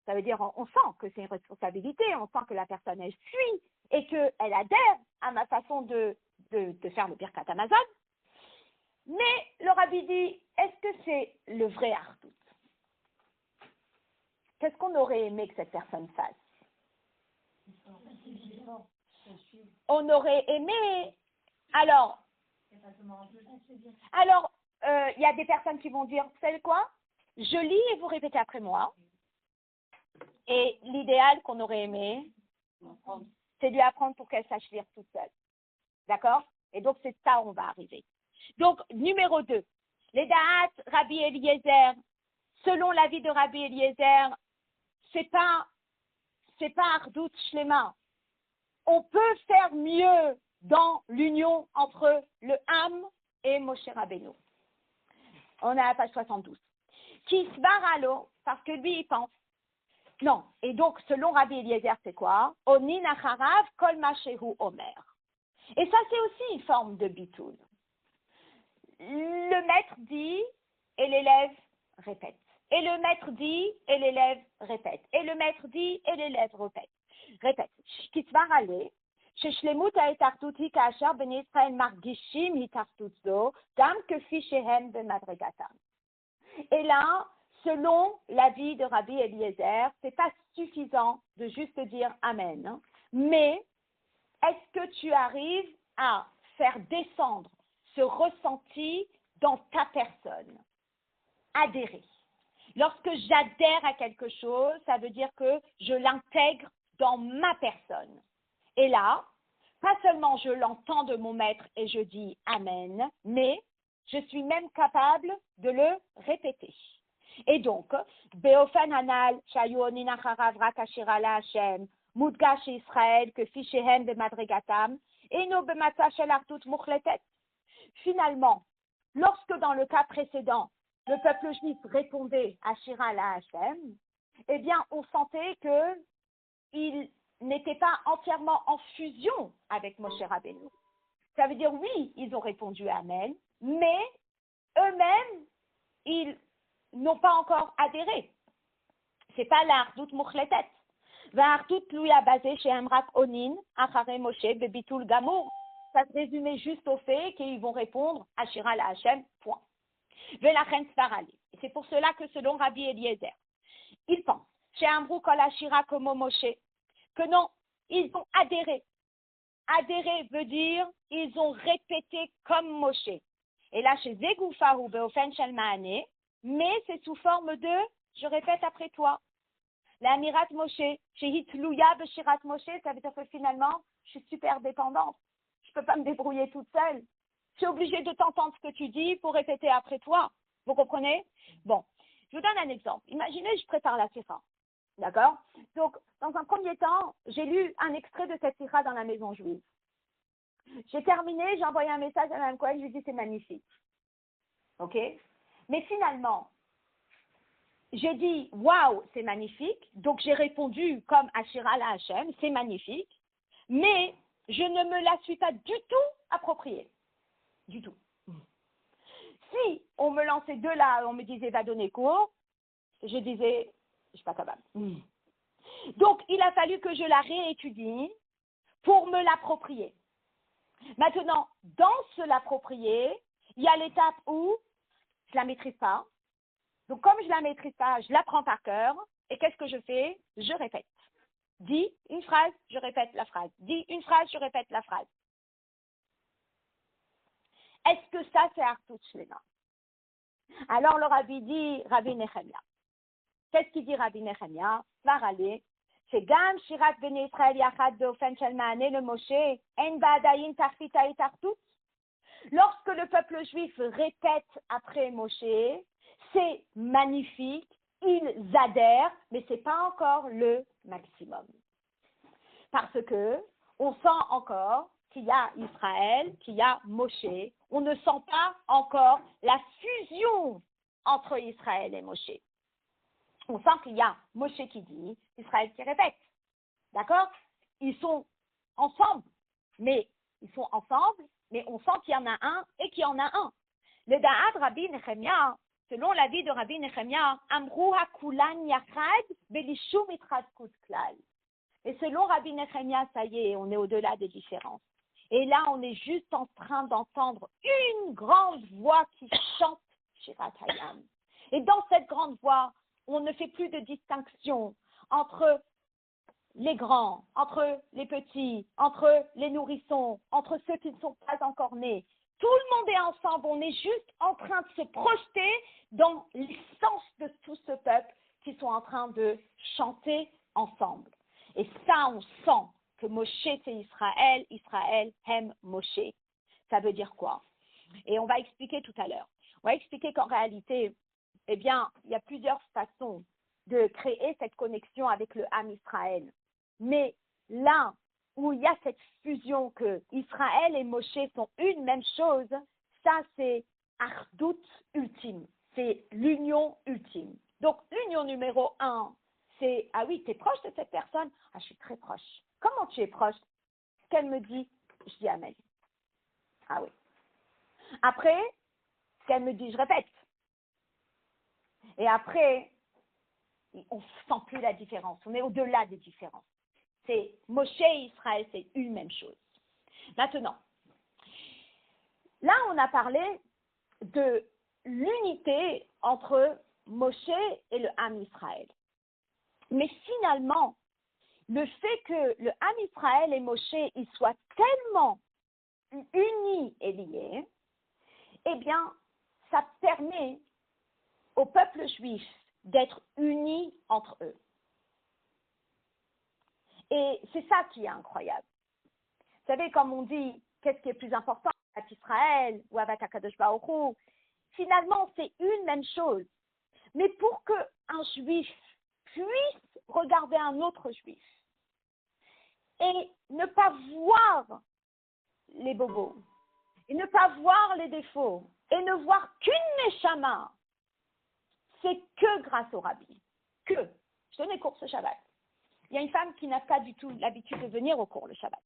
Ça veut dire, on sent que c'est une responsabilité, on sent que la personne, elle suit et qu'elle adhère à ma façon de faire le Birkat Hamazon. Mais le rabbi dit, est-ce que c'est le vrai Ardout? Qu'est-ce qu'on aurait aimé que cette personne fasse? On aurait aimé. Alors, il y a des personnes qui vont dire, vous savez quoi? Je lis et vous répétez après moi. Et l'idéal qu'on aurait aimé, c'est lui apprendre pour qu'elle sache lire toute seule. D'accord? Et donc, c'est ça où on va arriver. Donc, numéro 2, les Da'at Rabbi Eliezer, selon l'avis de Rabbi Eliezer, c'est pas Ardout Shlema. On peut faire mieux dans l'union entre le Ham et Moshe Rabbeinu. On est à la page 72. Kisbaralo, parce que lui, il pense. Non. Et donc, selon Rabbi Eliezer, c'est quoi? Onin acharav kol mashehu omer. Et ça, c'est aussi une forme de bitoul. Le maître dit et l'élève répète. Et le maître dit et l'élève répète. Et le maître dit et l'élève répète. Répète. Kisbarale. ששלמות ההתאחדות היא כאשר בני ישראל מרגישים התאחדות זו, גם כפי שהם במדרגתם. Et là, selon l'avis de Rabbi Eliezer, c'est pas suffisant de juste dire Amen. Mais est-ce que tu arrives à faire descendre ce ressenti dans ta personne? Adhérer. Lorsque j'adhère à quelque chose, ça veut dire que je l'intègre dans ma personne. Et là, pas seulement je l'entends de mon maître et je dis Amen, mais je suis même capable de le répéter. Et donc, Beofen Hanal, Shayonin Acharav Rak Ashira La Hashem, Mudgash Israël, que Fichehem de Madrigatam, et no Bematza Shel Artut Muchletet. Finalement, lorsque dans le cas précédent, le peuple juif répondait Ashira La Hashem, eh bien, on sentait qu'il n'était pas entièrement en fusion avec Moshe Rabbeinu. Ça veut dire, oui, ils ont répondu Amen, mais eux-mêmes, ils n'ont pas encore adhéré. C'est pas l'Ardout Muchletet. L'Ardout lui a basé chez Emrak Onin, Achare Moshe, Bebitul Gamour. Ça se résumait juste au fait qu'ils vont répondre Ashira la Hashem, point. Velachen Svarali. C'est pour cela que selon Rabbi Eliezer, il pense, chez Amrou Kol Ashira comme Moshe, que non, ils ont adhéré. Adhérer veut dire ils ont répété comme Moshe. Et là, chez Zegoufa ou Beofen Shalmaane, mais c'est sous forme de je répète après toi. La Mirat Moshe, chez Hitlouya Beshirat Moshe, ça veut dire que finalement, je suis super dépendante. Je ne peux pas me débrouiller toute seule. Je suis obligée de t'entendre ce que tu dis pour répéter après toi. Vous comprenez? Bon, je vous donne un exemple. Imaginez, je prépare la sikha. D'accord? Donc, dans un premier temps, j'ai lu un extrait de cette sikha dans la maison juive. J'ai terminé, j'ai envoyé un message à Mme Cohen, je lui ai dit c'est magnifique. Ok? Mais finalement, j'ai dit waouh, c'est magnifique. Donc, j'ai répondu comme Ashira la Hashem, c'est magnifique. Mais je ne me la suis pas du tout appropriée. Du tout. Si on me lançait de là, on me disait va donner cours, je disais je suis pas capable. Donc, il a fallu que je la réétudie pour me l'approprier. Maintenant, dans se l'approprier, il y a l'étape où je la maîtrise pas. Donc, comme je la maîtrise pas, je l'apprends par cœur. Et qu'est-ce que je fais? Je répète. Dis une phrase, je répète la phrase. Dis une phrase, je répète la phrase. Est-ce que ça, c'est Artout Shlema? Alors, le rabbi dit, Rabbi Nechemia. Qu'est-ce qu'il dit Rabbi Nechemia? Varale, c'est Gam Shirat Bnei Israël Yachad Beofen Shel Maane le Moshe, En Ba'adayin Tachvita et Artout. Lorsque le peuple juif répète après Moshe, c'est magnifique, ils adhèrent, mais ce n'est pas encore le maximum. Parce que on sent encore qu'il y a Israël, qu'il y a Moshe, on ne sent pas encore la fusion entre Israël et Moshe. On sent qu'il y a Moshe qui dit, Israël qui répète. D'accord? Ils sont ensemble, mais on sent qu'il y en a un et qu'il y en a un. Le Da'at Rabbi Nechemia, selon l'avis de Rabbi Nechemia, Amru hakulan yachad belishum itradkut klal. Et selon Rabbi Nechemia, ça y est, on est au-delà des différences. Et là, on est juste en train d'entendre une grande voix qui chante Shirat Hayam. Et dans cette grande voix, on ne fait plus de distinction entre les grands, entre les petits, entre les nourrissons, entre ceux qui ne sont pas encore nés. Tout le monde est ensemble, on est juste en train de se projeter dans l'essence de tout ce peuple qui sont en train de chanter ensemble. Et ça, on sent que Moshe, c'est Israël, Israël aime Moshe. Ça veut dire quoi? Et on va expliquer tout à l'heure. On va expliquer qu'en réalité, eh bien, il y a plusieurs façons de créer cette connexion avec le Ham Israël. Mais là où il y a cette fusion que Israël et Moshe sont une même chose, ça c'est Achdout ultime, c'est l'union ultime. Donc l'union numéro 1, c'est « Ah oui, tu es proche de cette personne ?»« Ah, je suis très proche. » « Comment tu es proche ?» Qu'elle me dit, je dis « Amen. » Ah oui. Après, qu'elle me dit, je répète. Et après, on ne sent plus la différence, on est au-delà des différences. C'est Moshe et Israël, c'est une même chose. Maintenant, là, on a parlé de l'unité entre Moshe et le Ham Israël. Mais finalement, le fait que le Ham Israël et Moshe ils soient tellement unis et liés, eh bien, ça permet au peuple juif d'être unis entre eux. Et c'est ça qui est incroyable. Vous savez, comme on dit, qu'est-ce qui est plus important, à Israël ou à Akadosh Baruch Hu, finalement, c'est une même chose. Mais pour qu'un juif puisse regarder un autre juif et ne pas voir les bobos, et ne pas voir les défauts, et ne voir qu'une neshama, c'est que grâce au Rabbi. Que. Je donnais cours ce Shabbat. Il y a une femme qui n'a pas du tout l'habitude de venir au cours le Shabbat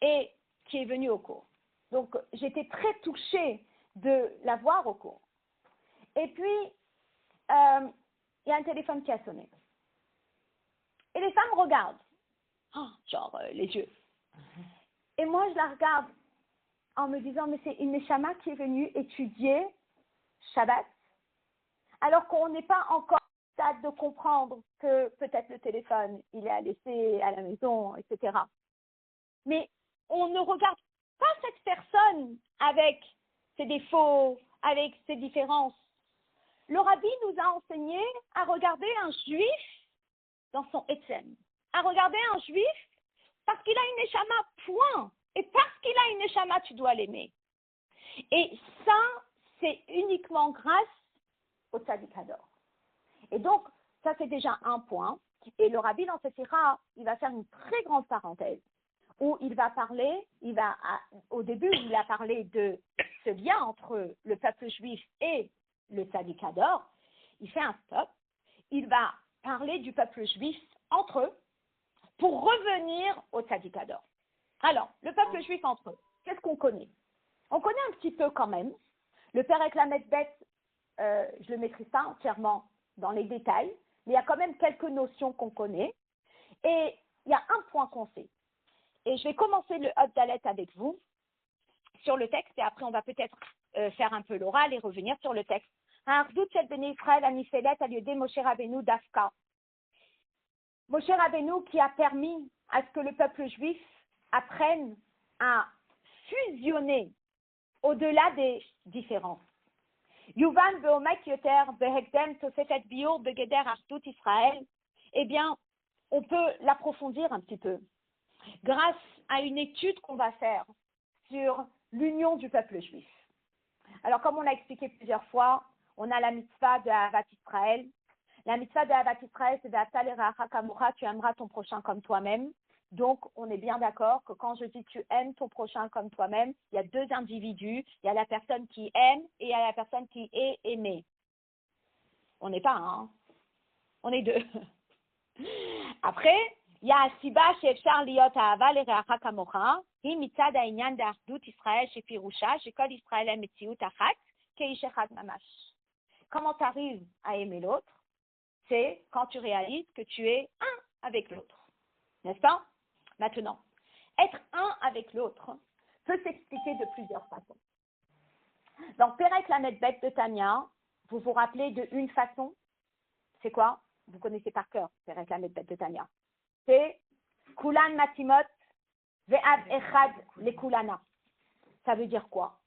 et qui est venue au cours. Donc, j'étais très touchée de la voir au cours. Et puis, il y a un téléphone qui a sonné. Et les femmes regardent, les yeux. Et moi, je la regarde en me disant, mais c'est une neshama qui est venue étudier Shabbat, alors qu'on n'est pas encore au stade de comprendre que peut-être le téléphone, il est à laisser à la maison, etc. Mais on ne regarde pas cette personne avec ses défauts, avec ses différences. Le Rabbi nous a enseigné à regarder un juif dans son etzem, à regarder un juif parce qu'il a une neshama, point. Et parce qu'il a une neshama, tu dois l'aimer. Et ça, c'est uniquement grâce au Tzadik Hador. Et donc, ça c'est déjà un point. Et le Rabbi dans cette sira, il va faire une très grande parenthèse où il va parler, au début, il a parlé de ce lien entre le peuple juif et le Tzadik Hador. Il fait un stop. Il va parler du peuple juif entre eux pour revenir au Tzadik Hador. Alors, le peuple juif entre eux, qu'est-ce qu'on connaît? On connaît un petit peu quand même. Le Perek Lamed Bet, je ne le maîtrise pas entièrement dans les détails, mais il y a quand même quelques notions qu'on connaît. Et il y a un point qu'on sait. Et je vais commencer le Hot Dalet avec vous sur le texte, et après on va peut-être faire un peu l'oral et revenir sur le texte. Ardout shel Bnei Israël anifelet al yedei Moshe Rabbeinu dafka. Moshe Rabbeinu qui a permis à ce que le peuple juif apprenne à fusionner au-delà des différences. Yuvan beomek yoter behekdem tosefet biur begeder ardout Israël. Eh bien, on peut l'approfondir un petit peu grâce à une étude qu'on va faire sur l'union du peuple juif. Alors, comme on l'a expliqué plusieurs fois, on a la mitzvah de Ahavat Israël. La mitzvah de Ahavat Israël, c'est d'Atal Eracha Kamocha, tu aimeras ton prochain comme toi-même. Donc, on est bien d'accord que quand je dis tu aimes ton prochain comme toi-même, il y a deux individus. Il y a la personne qui aime et il y a la personne qui est aimée. On n'est pas un. On est deux. Après, il y a Siba she'efshar liot ahava lereacha kamocha, hi mitzad ha'inyan de'achdut Israël shepirusha, shekol Israël hem metziut achat, keish echad mamash. Comment tu arrives à aimer l'autre? C'est quand tu réalises que tu es un avec l'autre. N'est-ce pas? Maintenant, être un avec l'autre peut s'expliquer de plusieurs façons. Dans Perek Lamed Bet de Tanya, vous vous rappelez de une façon? C'est quoi? Vous connaissez par cœur Perek Lamed Bet de Tanya. C'est Kulan Matimot Ve'av Echad le Kulana. Ça veut dire quoi?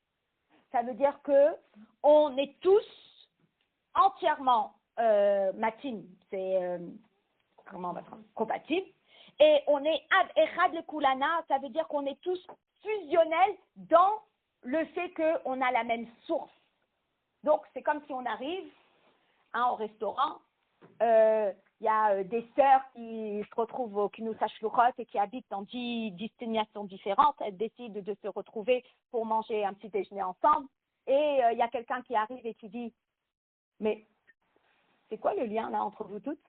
Ça veut dire que on est tous entièrement matim, c'est comment on va dire, compatible, et on est Av Echad le Kulana, ça veut dire qu'on est tous fusionnels dans le fait qu'on a la même source. Donc c'est comme si on arrive au restaurant, il y a des sœurs qui se retrouvent au Knus HaShluchot et qui habitent dans 10 destinations différentes. Elles décident de se retrouver pour manger un petit déjeuner ensemble. Et il y a quelqu'un qui arrive et qui dit « Mais c'est quoi le lien là entre vous toutes ?»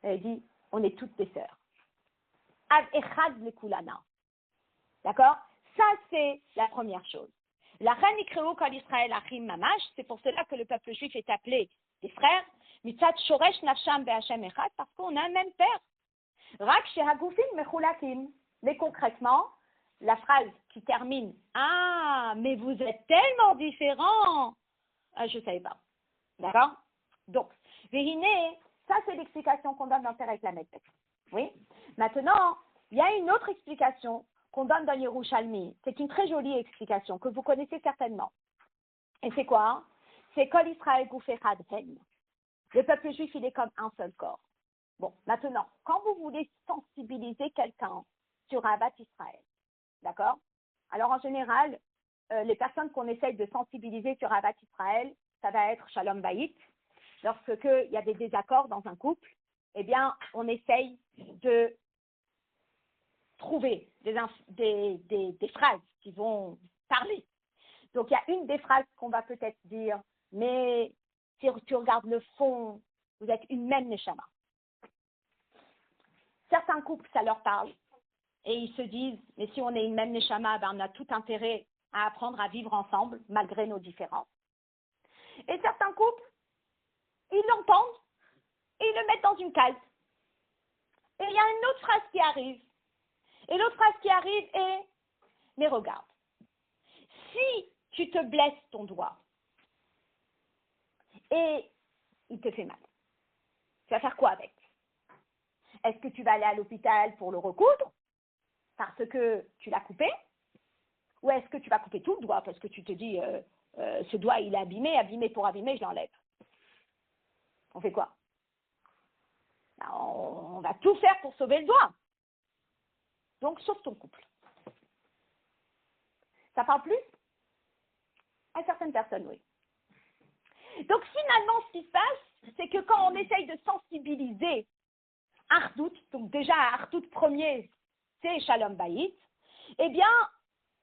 Elle dit « On est toutes des sœurs. » Av echad le kulana. D'accord? Ça, c'est la première chose. La reine ikreu kol Israël achim mamash, c'est pour cela que le peuple juif est appelé des frères. Mitzat shoresh nafsham be'Hashem echad, parce qu'on a un même père. Rak shehagufim mechulakim. Mais concrètement, la phrase qui termine « Ah, mais vous êtes tellement différents !» Je ne savais pas. D'accord? Donc, vehine, ça c'est l'explication qu'on donne dans Perek Lamed Bet. Oui? Maintenant, il y a une autre explication qu'on donne dans Yerushalmi. C'est une très jolie explication que vous connaissez certainement. Et c'est quoi? C'est Kol Israël Guf Echad Hen. Le peuple juif, il est comme un seul corps. Bon, maintenant, quand vous voulez sensibiliser quelqu'un sur Ahavat Israël, d'accord? Alors, en général, les personnes qu'on essaye de sensibiliser sur Ahavat Israël, ça va être Shalom Bayit. Lorsqu'il y a des désaccords dans un couple, eh bien, on essaye de trouver des phrases qui vont parler. Donc, il y a une des phrases qu'on va peut-être dire, mais si tu regardes le fond, vous êtes une même neshama. Certains couples, ça leur parle. Et ils se disent, mais si on est une même neshama, ben on a tout intérêt à apprendre à vivre ensemble, malgré nos différences. Et certains couples, ils l'entendent et ils le mettent dans une case. Et il y a une autre phrase qui arrive. Et l'autre phrase qui arrive est, mais regarde, si tu te blesses ton doigt et il te fait mal, tu vas faire quoi avec? Est-ce que tu vas aller à l'hôpital pour le recoudre parce que tu l'as coupé? Ou est-ce que tu vas couper tout le doigt parce que tu te dis, ce doigt il est abîmé pour abîmer, je l'enlève? On fait quoi? Ben, on va tout faire pour sauver le doigt. Donc, sauve ton couple. Ça parle plus? À certaines personnes, oui. Donc, finalement, ce qui se passe, c'est que quand on essaye de sensibiliser Ardout, donc déjà Ardout premier, c'est Shalom Bayit, eh bien,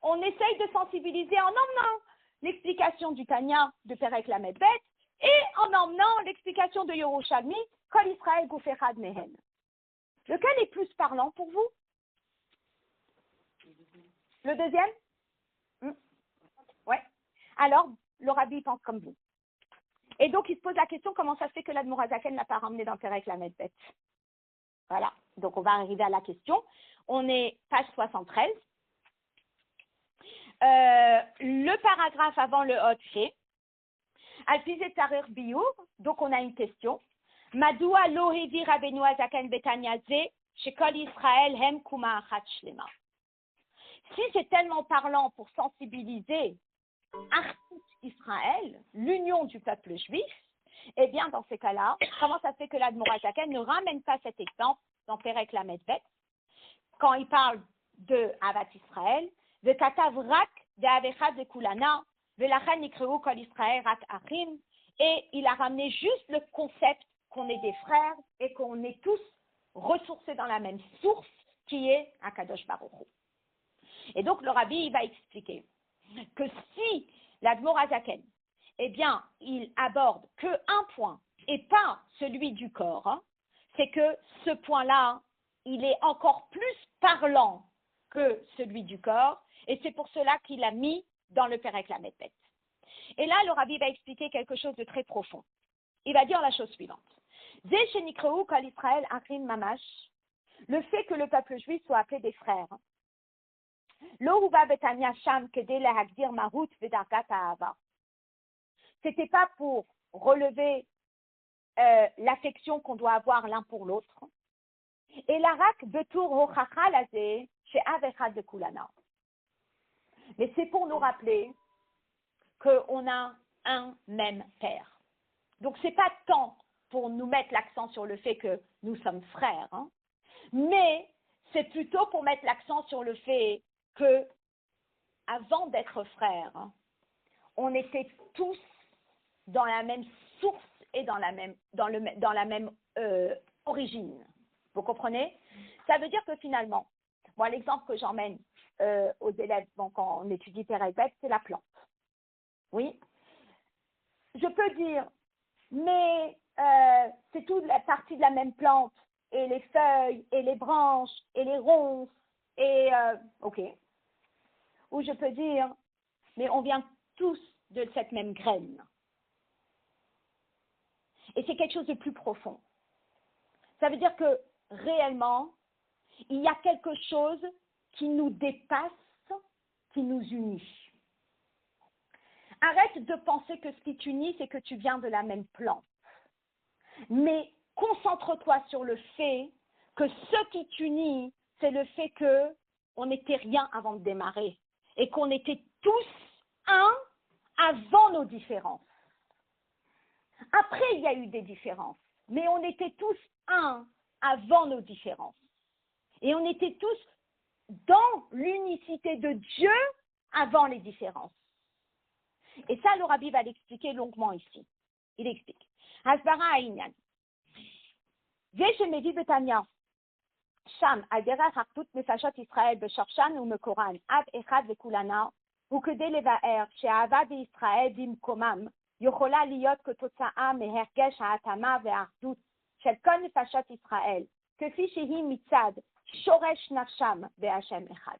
on essaye de sensibiliser en emmenant l'explication du Tanya de Perek Lamed Bet et en emmenant l'explication de Yerushalmi, Kol Israël Guf Echad Mehen. Lequel est plus parlant pour vous? Le deuxième? Ouais. Alors, le rabbi pense comme vous. Et donc, il se pose la question, comment ça se fait que l'Admor HaZaken ne l'a pas ramené dans Perek Lamed Bet? Voilà. Donc, on va arriver à la question. On est page 73. Le paragraphe avant le Hot fait. Al-Pizet Tarir Biour. Donc, on a une question. Madoua lo hevi Rabbeinu HaZaken Betanya ze shekol Israël hem kuma achat shlema. Si c'est tellement parlant pour sensibiliser Artout Israël, l'union du peuple juif, eh bien, dans ces cas-là, comment ça se fait que l'Admor HaZaken ne ramène pas cet exemple dans Perek Lamed Bet, quand il parle de Ahavat Israël, de Katav Rak de Avechad de Kulana, de Lachen Ikreu Kol Israël Rak Achim, et il a ramené juste le concept qu'on est des frères et qu'on est tous ressourcés dans la même source qui est Akadosh Baruch Hu. Et donc, le rabbi, il va expliquer que si l'Admor HaZaken, eh bien, il aborde qu'un point et pas celui du corps, hein, c'est que ce point-là, il est encore plus parlant que celui du corps, et c'est pour cela qu'il l'a mis dans le Perek Lamed Bet. Et là, le Rabbi va expliquer quelque chose de très profond. Il va dire la chose suivante. Zeh shenikreu kol Israël achim mamash, le fait que le peuple juif soit appelé des frères. Lo huva betanya sham kedei lehagdir mahut vedargat ha'ava. C'était pas pour relever l'affection qu'on doit avoir l'un pour l'autre. Et l'arak betour hochacha lazeh she'av echad de kulana. Mais c'est pour nous rappeler qu'on a un même père. Donc c'est pas tant pour nous mettre l'accent sur le fait que nous sommes frères, hein, mais c'est plutôt pour mettre l'accent sur le fait que, avant d'être frères, hein, on était tous dans la même source et dans la même origine. Vous comprenez? Ça veut dire que finalement, moi l'exemple que j'emmène aux élèves quand on étudie Perek Bet, c'est la plante. Oui. Je peux dire, mais c'est toute la partie de la même plante, et les feuilles, et les branches, et les ronces, et ok. Ou je peux dire, mais on vient tous de cette même graine. Et c'est quelque chose de plus profond. Ça veut dire que réellement, il y a quelque chose qui nous dépasse, qui nous unit. Arrête de penser que ce qui t'unit, c'est que tu viens de la même plante. Mais concentre-toi sur le fait que ce qui t'unit, c'est le fait qu'on n'était rien avant de démarrer et qu'on était tous un avant nos différences. Après, il y a eu des différences, mais on était tous un avant nos différences. Et on était tous dans l'unicité de Dieu avant les différences. Et ça, le Rabbi va l'expliquer longuement ici. Il explique. Hasbara Aïnyan. Ve'shemedi betanya. Sham, adera hartut nefashot Israël beshorshan ou mekoran, av echad vekulana, ou kedei levaer, she'ahava d'Israël bimkomam, יכולה להיות כתוצאה מהרגש ההתאמה והאחדות של כל נפשות ישראל, כפי שהיא מצד שורש נפשם בהשם אחד.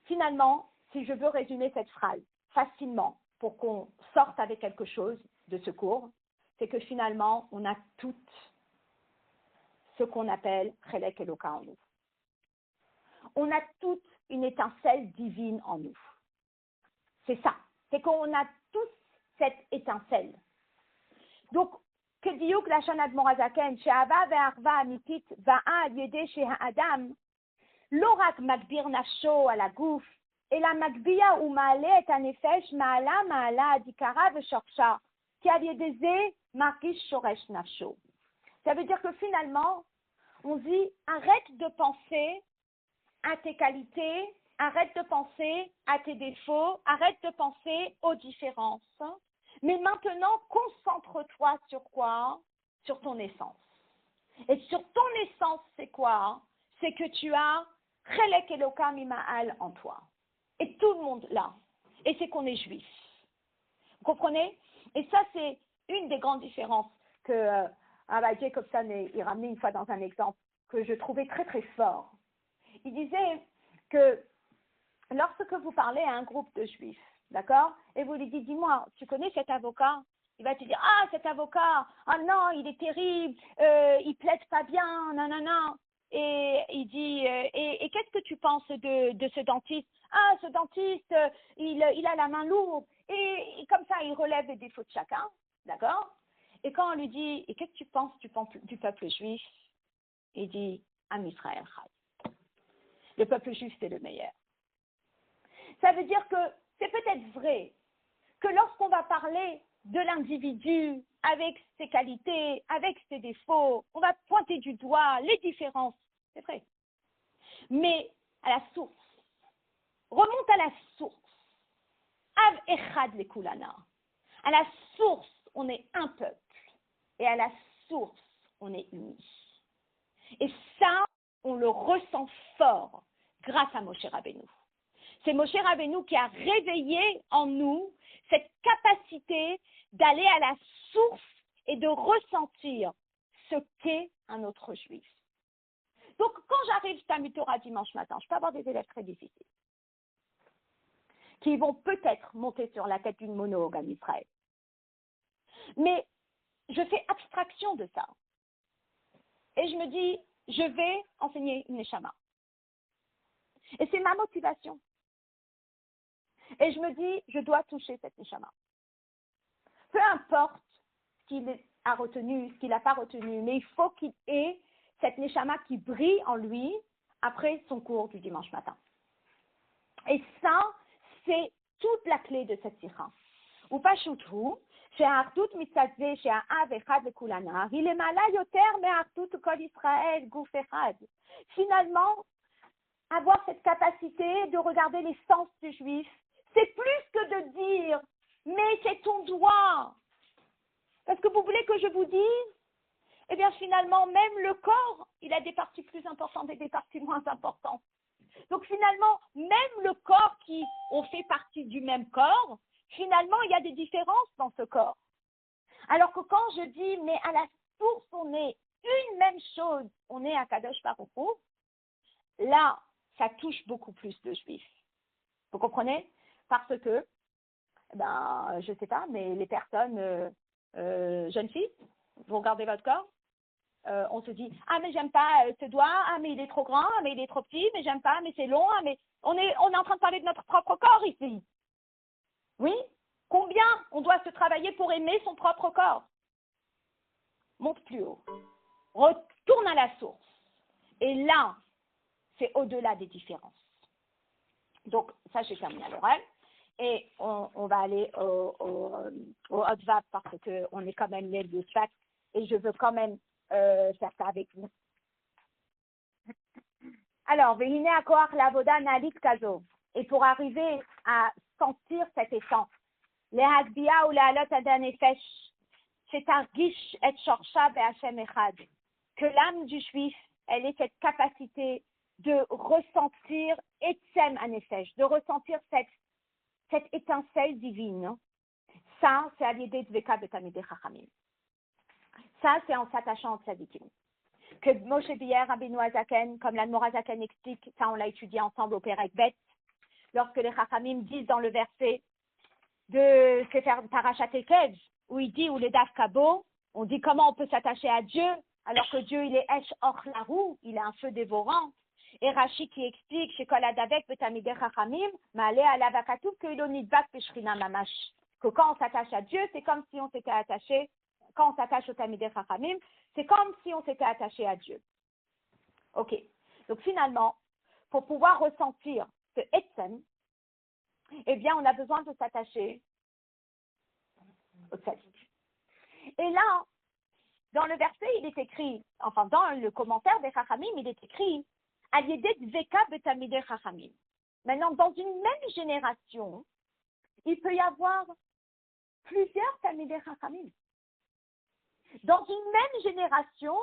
Finalement, si je veux résumer cette phrase facilement pour qu'on sorte avec quelque chose de ce cours, c'est que finalement, on a toutes ce qu'on appelle Chelek Eloka en nous. On a toute une étincelle divine en nous. C'est ça. C'est qu'on a tous cette étincelle. Donc, que diouk la shon Admor HaZaken, she'ahava ve'achva amitit va'a al yedei she'ha'adam, לא רק מגביר נפשו על הגוף, אלא מגביה ומעלה את הנפש מעלה עד עיקרה ושורשה, כי על ידי זה מרגיש שורש נפשו. Ça veut dire que finalement, on dit, arrête de penser à tes qualités, arrête de penser à tes défauts, arrête de penser aux différences. Mais maintenant, concentre-toi sur quoi? Sur ton essence. Et sur ton essence, c'est quoi? C'est que tu as Chelek Eloka Mima'al en toi. Et tout le monde là. Et c'est qu'on est juif. Vous comprenez? Et ça, c'est une des grandes différences que Rabbi Jacobson il ramenait une fois dans un exemple que je trouvais très très fort. Il disait que lorsque vous parlez à un groupe de juifs, d'accord, et vous lui dites, dis-moi, tu connais cet avocat? Il va te dire, ah, cet avocat, ah non, il est terrible, il plaide pas bien, nanana. Et il dit, et qu'est-ce que tu penses de ce dentiste? Ah, ce dentiste, il a la main lourde. Et comme ça, il relève les défauts de chacun, d'accord? Et quand on lui dit, et qu'est-ce que tu penses du peuple juif? Il dit, Am Israël Chad. Le peuple juif, c'est le meilleur. Ça veut dire que c'est peut-être vrai que lorsqu'on va parler de l'individu avec ses qualités, avec ses défauts, on va pointer du doigt les différences, c'est vrai. Mais à la source, remonte à la source. Av echad lekulana. À la source, on est un peuple. Et à la source, on est unis. Et ça, on le ressent fort grâce à Moshe Rabbeinu. C'est Moshe Rabbeinu qui a réveillé en nous cette capacité d'aller à la source et de ressentir ce qu'est un autre juif. Donc, quand j'arrive Talmud Torah dimanche matin, je peux avoir des élèves très difficiles qui vont peut-être monter sur la tête d'une monogame Israël. Mais je fais abstraction de ça. Et je me dis, je vais enseigner une neshama. Et c'est ma motivation. Et je me dis, je dois toucher cette neshama. Peu importe ce qu'il a retenu, ce qu'il n'a pas retenu, mais il faut qu'il ait cette neshama qui brille en lui après son cours du dimanche matin. Et ça, c'est toute la clé de cette sikha. Ou pas choutou, chez Artout mitzadze, chez Av echad lekulana, il est malade yoter, mais Artout kol Israël gouf echad. Finalement, avoir cette capacité de regarder les sens du juif, c'est plus que de dire, mais c'est ton doigt. Parce que vous voulez que je vous dise, eh bien finalement, même le corps, il a des parties plus importantes et des parties moins importantes. Donc finalement, même le corps qui on fait partie du même corps, finalement, il y a des différences dans ce corps. Alors que quand je dis, mais à la source, on est une même chose, on est à Kadosh Baruch Hu, là, ça touche beaucoup plus de juifs. Vous comprenez? Parce que, je ne sais pas, mais les personnes, jeunes filles, vous regardez votre corps, on se dit, ah mais j'aime pas ce doigt, ah mais il est trop grand, ah mais il est trop petit, mais j'aime pas, mais c'est long, ah mais on est en train de parler de notre propre corps ici. Oui? Combien on doit se travailler pour aimer son propre corps? Monte plus haut. Retourne à la source. Et là, c'est au-delà des différences. Donc, ça, j'ai terminé à l'oral. Et on va aller au Hotvav parce qu'on est quand même les deux facs et je veux quand même faire ça avec vous. Alors, Vehine Akoach Lavoda Nalit Kazo. Et pour arriver à sentir cet essence, les Hagbia ou les Alot Adanefesh, c'est Argish et Shorsha Be'Hashem Echad. Que l'âme du juif, elle ait cette capacité de ressentir Etzem Anefesh, de ressentir cette étincelle divine. Ça, c'est à l'idée de Veka Betamidei Chachamim. Ça, c'est en s'attachant au tzadikim. Que Moshe Biyer, Rabbeinu Hazaken, comme l'Admor Hazaken explique, ça on l'a étudié ensemble au Perek Bet, lorsque les Chachamim disent dans le verset de Sefer Parashat Ekev, où il dit, ou les Daf Kabo, on dit comment on peut s'attacher à Dieu, alors que Dieu il est Esh Or Larou, il est un feu dévorant. Et Rashi qui explique, chez Kol Adavek Betamidei Chachamim, Ma'ale Alav HaKatuv Keilo Nidbak Beshrina Mamash, que quand on s'attache à Dieu, c'est comme si on s'était attaché, quand on s'attache au Talmidei Chachamim, c'est comme si on s'était attaché à Dieu. Ok. Donc finalement, pour pouvoir ressentir ce Etzem, eh bien, on a besoin de s'attacher au Tzadik. Et là, dans le verset, il est écrit, enfin, dans le commentaire des Chachamim, il est écrit, Al-Yedet Veka Betamidei Chachamim. Maintenant, dans une même génération, il peut y avoir plusieurs Talmidei Chachamim. Dans une même génération,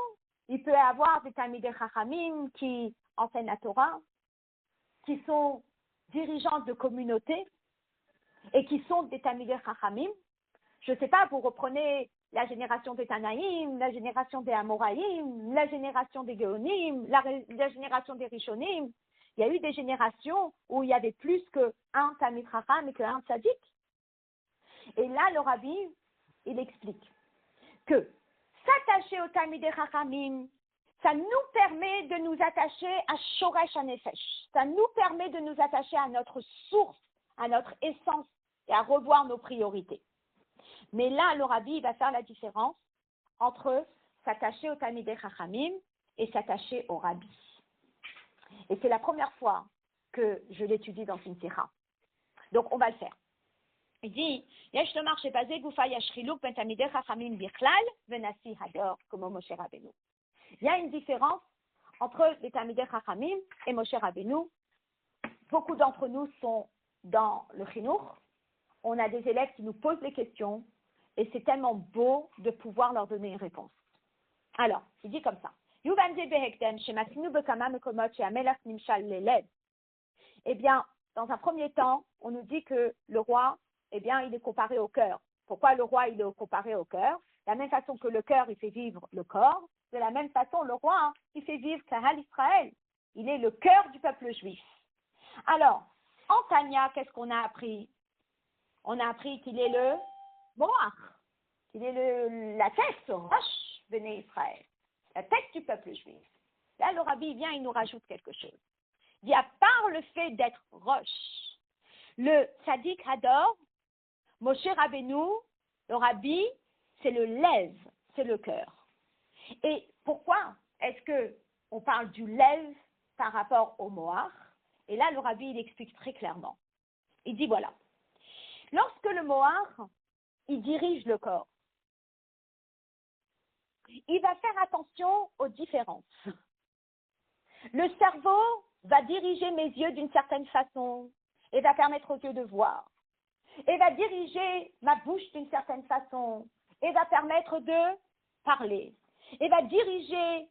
il peut y avoir des Talmidei Chachamim qui enseignent la Torah, qui sont dirigeants de communautés et qui sont des Talmidei Chachamim. Je ne sais pas, vous reprenez la génération des Tanaïm, la génération des Amoraïm, la génération des Géonim, la génération des Rishonim. Il y a eu des générations où il y avait plus qu'un Talmid Chacham et qu'un Tzadik. Et là, le Rabbi, il explique que s'attacher au Talmidei Chachamim, ça nous permet de nous attacher à Shoresh HaNefesh. Ça nous permet de nous attacher à notre source, à notre essence et à revoir nos priorités. Mais là, le Rabbi va faire la différence entre s'attacher au Talmidei Chachamim et s'attacher au Rabbi. Et c'est la première fois que je l'étudie dans une sikha. Donc, on va le faire. Il dit, Yesh lomar shebazeh gufa yesh chiluk ben Talmidei Chachamim bichlal venasi hador, comme Moshe Rabbeinu. Il y a une différence entre les Talmidei Chachamim et Moshe Rabbeinu. Beaucoup d'entre nous sont dans le chinuch. On a des élèves qui nous posent des questions et c'est tellement beau de pouvoir leur donner une réponse. Alors, il dit comme ça. Eh bien, dans un premier temps, on nous dit que le roi, eh bien, il est comparé au cœur. Pourquoi le roi, il est comparé au cœur? De la même façon que le cœur, il fait vivre le corps, de la même façon, le roi hein, qui fait vivre Kahal Israël, il est le cœur du peuple juif. Alors, en Tanya, qu'est-ce qu'on a appris? On a appris qu'il est le Moach, qu'il est la tête, Rosh Béné Israël, la tête du peuple juif. Là, le rabbi vient, il nous rajoute quelque chose. Il dit, à part le fait d'être Rosh, le Tzadik Hador, Moshe Rabbeinu, le rabbi, c'est le lève, c'est le cœur. Et pourquoi est-ce qu'on parle du lève par rapport au Moach? Et là, le rabbi, il explique très clairement. Il dit, voilà, lorsque le Moach, il dirige le corps, il va faire attention aux différences. Le cerveau va diriger mes yeux d'une certaine façon et va permettre aux yeux de voir. Et va diriger ma bouche d'une certaine façon et va permettre de parler. Et va diriger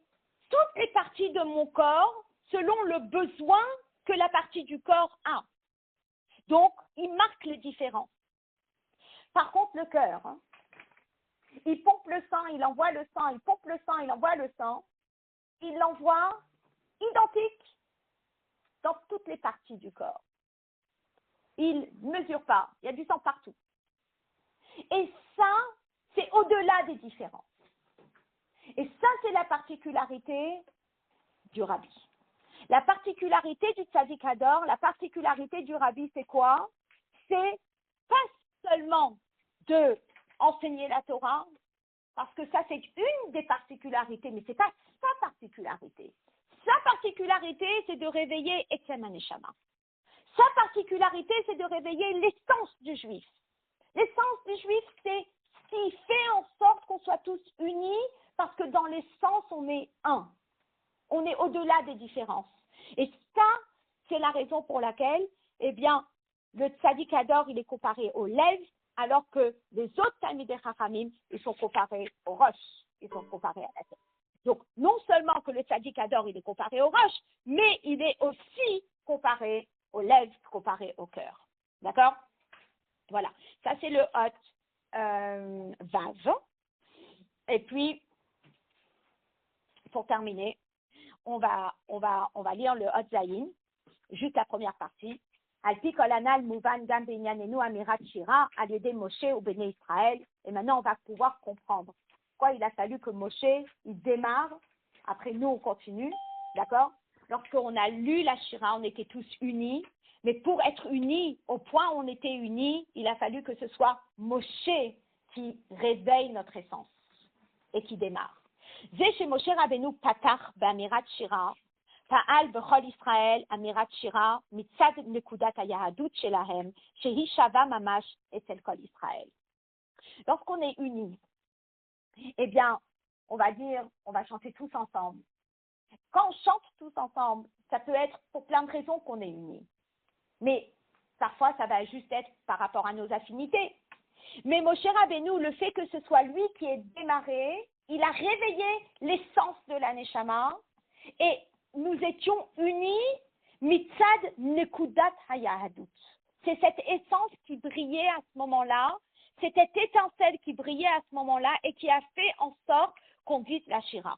toutes les parties de mon corps selon le besoin que la partie du corps a. Donc, il marque les différences. Par contre, le cœur, hein, il pompe le sang, il envoie le sang, il pompe le sang, il envoie le sang. Il l'envoie identique dans toutes les parties du corps. Il ne mesure pas, il y a du sang partout. Et ça, c'est au-delà des différences. Et ça, c'est la particularité du rabbi. La particularité du Tzadik Hador, la particularité du rabbi, c'est quoi? C'est pas seulement de enseigner la Torah, parce que ça, c'est une des particularités, mais ce n'est pas sa particularité. Sa particularité, c'est de réveiller Etzem HaNeshama. Sa particularité, c'est de réveiller l'essence du juif. L'essence du juif, c'est ce qui fait en sorte qu'on soit tous unis, parce que dans l'essence, on est un. On est au-delà des différences. Et ça, c'est la raison pour laquelle, eh bien, le Tzadik Hador, il est comparé au Lev, alors que les autres Talmidei Chachamim, ils sont comparés au Rosh, ils sont comparés à la tête. Donc, non seulement que le Tzadik Hador, il est comparé au Rosh, mais il est aussi comparé au Lev, comparé au cœur. D'accord? Voilà. Ça, c'est le Hot Vav. Et puis, pour terminer, on va lire le Hot Zayin, juste la première partie. Alpi kolanal mouvan gam benyanenu amirat shira al yede Moshe ou Béné Israël. Et maintenant, on va pouvoir comprendre pourquoi il a fallu que Moshe, il démarre. Après, nous, on continue. D'accord? Lorsqu'on a lu la shira, on était tous unis. Mais pour être unis, au point où on était unis, il a fallu que ce soit Moshe qui réveille notre essence et qui démarre. Zé chez Moshe Rabbeinu patach b'amirat shira. פעל בכל ישראל אמירת שירה מצד נקודת היהדות שלהם שהיא שווה ממש אצל כל ישראל. Lorsqu'on est unis, eh bien, on va dire, on va chanter tous ensemble. Quand on chante tous ensemble, ça peut être pour plein de raisons qu'on est unis. Mais parfois, ça va juste être par rapport à nos affinités. Mais Moshe Rabbeinu, le fait que ce soit lui qui ait démarré, il a réveillé l'essence de la Neshama et nous étions unis, mitzad nekudat hayahadut. C'est cette essence qui brillait à ce moment-là, c'est cette étincelle qui brillait à ce moment-là et qui a fait en sorte qu'on dise la shira.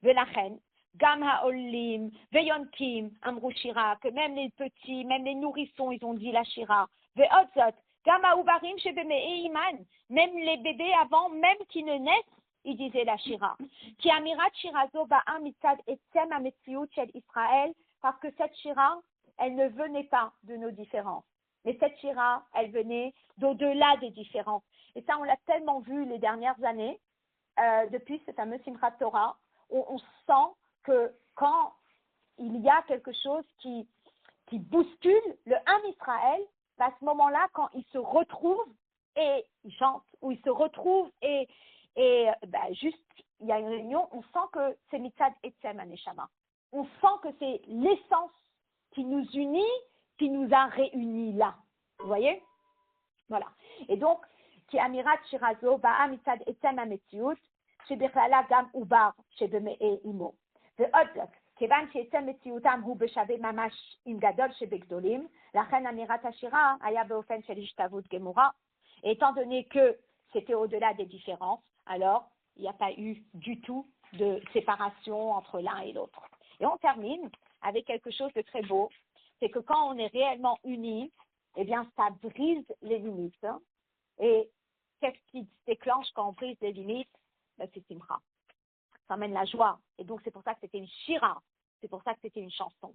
Velachen, gam ha'olim, veyonkim, amru shira, que même les petits, même les nourrissons, ils ont dit la shira. Ve'otzot, gam ha'uvarim shebeme'e iman, même les bébés avant, même qui ne naissent, il disait la shira. Qui amirat shirazo ba'a mitzad etzem ametziut shel Israël, parce que cette shira, elle ne venait pas de nos différences. Mais cette shira, elle venait d'au-delà des différences. Et ça, on l'a tellement vu les dernières années, depuis ce fameux Simchat Torah, où on sent que quand il y a quelque chose qui bouscule le Ham Israël, à ce moment-là, quand ils se retrouvent et ils chantent, ou ils se retrouvent et juste, il y a une réunion, on sent que c'est Mitzad Etzem HaNeshama. On sent que c'est l'essence qui nous unit, qui nous a réunis là. Vous voyez? Voilà. Et donc, qui amirat shirazo ba'a mitzad etzem hametziut, shebichlala gam ubar shebeme'e imo. Ve'od כיוון שעצם מציאותם הוא בשווה ממש עם גדול שבגדולים, לכן אמירת השירה היה באופן של השתוות גמורה. Et étant donné que c'était au-delà des différences, alors il n'y a pas eu du tout de séparation entre l'un et l'autre. Et on termine avec quelque chose de très beau, c'est que quand on est réellement unis, eh bien, ça brise les limites. Et qu'est-ce qui se déclenche quand on brise les limites? Ben, c'est Simcha. Ça amène la joie. Et donc, c'est pour ça que c'était une shira. C'est pour ça que c'était une chanson.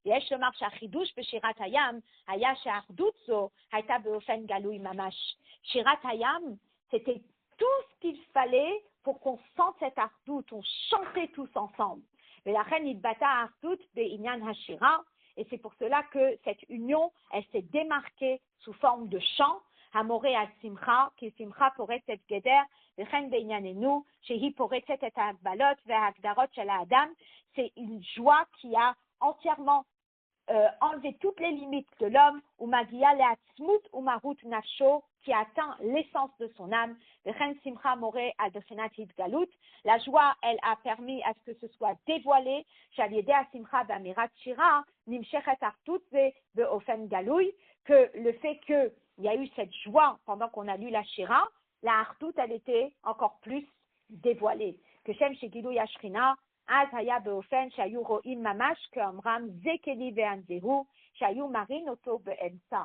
ויש לומר שהחידוש בשירת הים היה שהאחדות זו הייתה באופן גלוי ממש. שירת הים, c'était tout ce qu'il fallait pour qu'on sente cette אחדות, on chantait tous ensemble. ולכן התבטאה האחדות בעניין השירה, et c'est pour cela que cette union, elle s'est démarquée sous forme de chant, המורה על שמחה, כי שמחה פורצת גדר, וכן בענייננו, שהיא פורצת את ההגבלות וההגדרות של האדם, c'est une joie qui a entièrement enlevé toutes les limites de l'homme, ou magia leatzmut ou marut nafsho, qui atteint l'essence de son âme, וכן שמחה מורה על בחינת התגלות. La joie, elle a permis à ce que ce soit dévoilé, שעל ידי השמחה באמירת שירה, נמשכת אחדות זה באופן גלוי, que le fait qu'il y a eu cette joie pendant qu'on a lu la shira, la אחדות, elle était encore plus dévoilée. כשם שגילוי השכינה, אז היה באופן שהיו רואים ממש כאומרם זה כלי ואנזהו, שהיו מראים אותו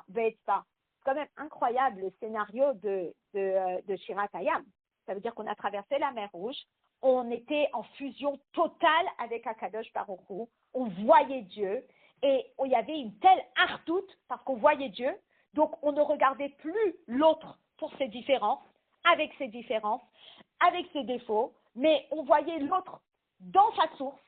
באצבע. C'est quand même incroyable le scénario de Shirat Hayam. Ça veut dire qu'on a traversé la mer Rouge, on était en fusion totale avec Akadosh Baruch Hu, on voyait Dieu, et il y avait une telle hardout parce qu'on voyait Dieu, donc on ne regardait plus l'autre pour ses différences, avec ses défauts, mais on voyait l'autre dans sa source,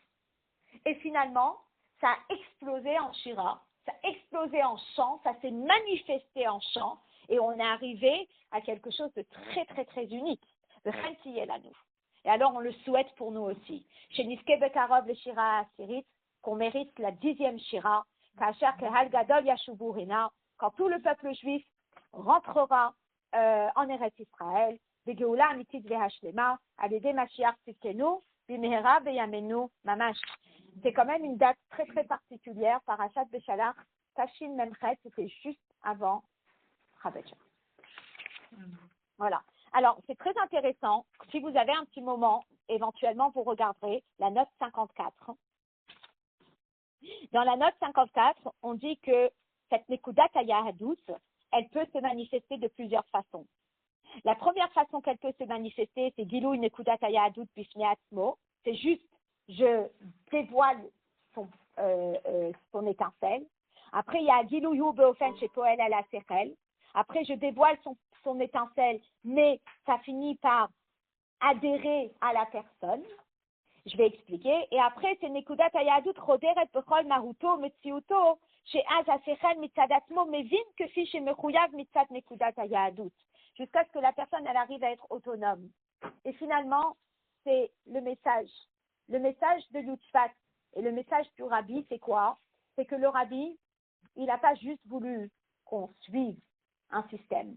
et finalement, ça a explosé en shira, ça a explosé en chant, ça s'est manifesté en chant, et on est arrivé à quelque chose de très, très, très unique, le Chantiyel à nous. Et alors, on le souhaite pour nous aussi. Chez Niske Bekarov, le shira Asirit, qu'on mérite la 10e shira, Kasher Kehal Gadol Yashubu Rina, quand tout le peuple juif rentrera en Eretz Israël, Begeoula Amitit Vehashlema, Alede Mashiach Tzidkenu, Bimehera Beyamenu Mamash. C'est quand même une date très très particulière, Parashat Beshalach, Tashin Memchet, c'était juste avant Chabetcha. Voilà. Alors, c'est très intéressant. Si vous avez un petit moment, éventuellement, vous regarderez la note 54. Dans la note 54, on dit que cette Nekudat Hayahadut, elle peut se manifester de plusieurs façons. La première façon qu'elle peut se manifester, c'est Gilou Nekudat Hayahadut Bifnei Atzmo. C'est juste, je dévoile son étincelle. Après, il y a Gilou Yu Beofen chez Poel Ala Sechel. Après, je dévoile son étincelle, mais ça finit par adhérer à la personne. Je vais expliquer. Et après, c'est Nekudat Hayahadut Roderet Bechol Maruto Metziuto chez Az Asechel Mitzad Atzmo Mevin Kefi chez Mechuyav Mitzad Nekudat Hayahadut. Jusqu'à ce que la personne elle arrive à être autonome. Et finalement, c'est le message. Le message de Yutzvat et le message du Rabbi, c'est quoi? C'est que le Rabbi, il n'a pas juste voulu qu'on suive un système.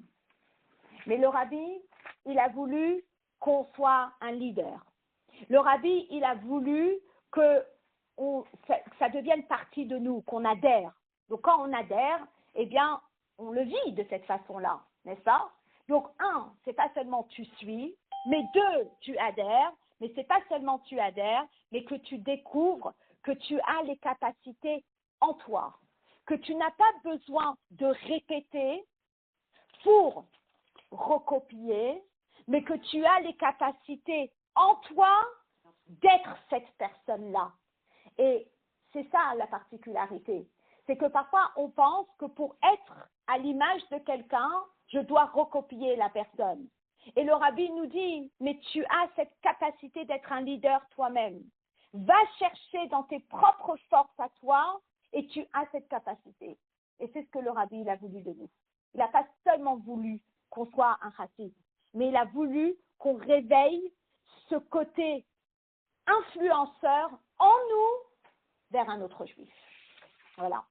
Mais le Rabbi, il a voulu qu'on soit un leader. Le Rabbi, il a voulu que ça devienne partie de nous, qu'on adhère. Donc quand on adhère, eh bien, on le vit de cette façon-là, n'est-ce pas? Donc, c'est pas seulement tu suis, mais 2, tu adhères, mais c'est pas seulement tu adhères, mais que tu découvres que tu as les capacités en toi, que tu n'as pas besoin de répéter pour recopier, mais que tu as les capacités en toi d'être cette personne-là. Et c'est ça la particularité. C'est que parfois on pense que pour être à l'image de quelqu'un, je dois recopier la personne. Et le Rabbi nous dit, mais tu as cette capacité d'être un leader toi-même. Va chercher dans tes propres forces à toi et tu as cette capacité. Et c'est ce que le Rabbi il a voulu de nous. Il n'a pas seulement voulu qu'on soit un chassid, mais il a voulu qu'on réveille ce côté influenceur en nous vers un autre juif. Voilà.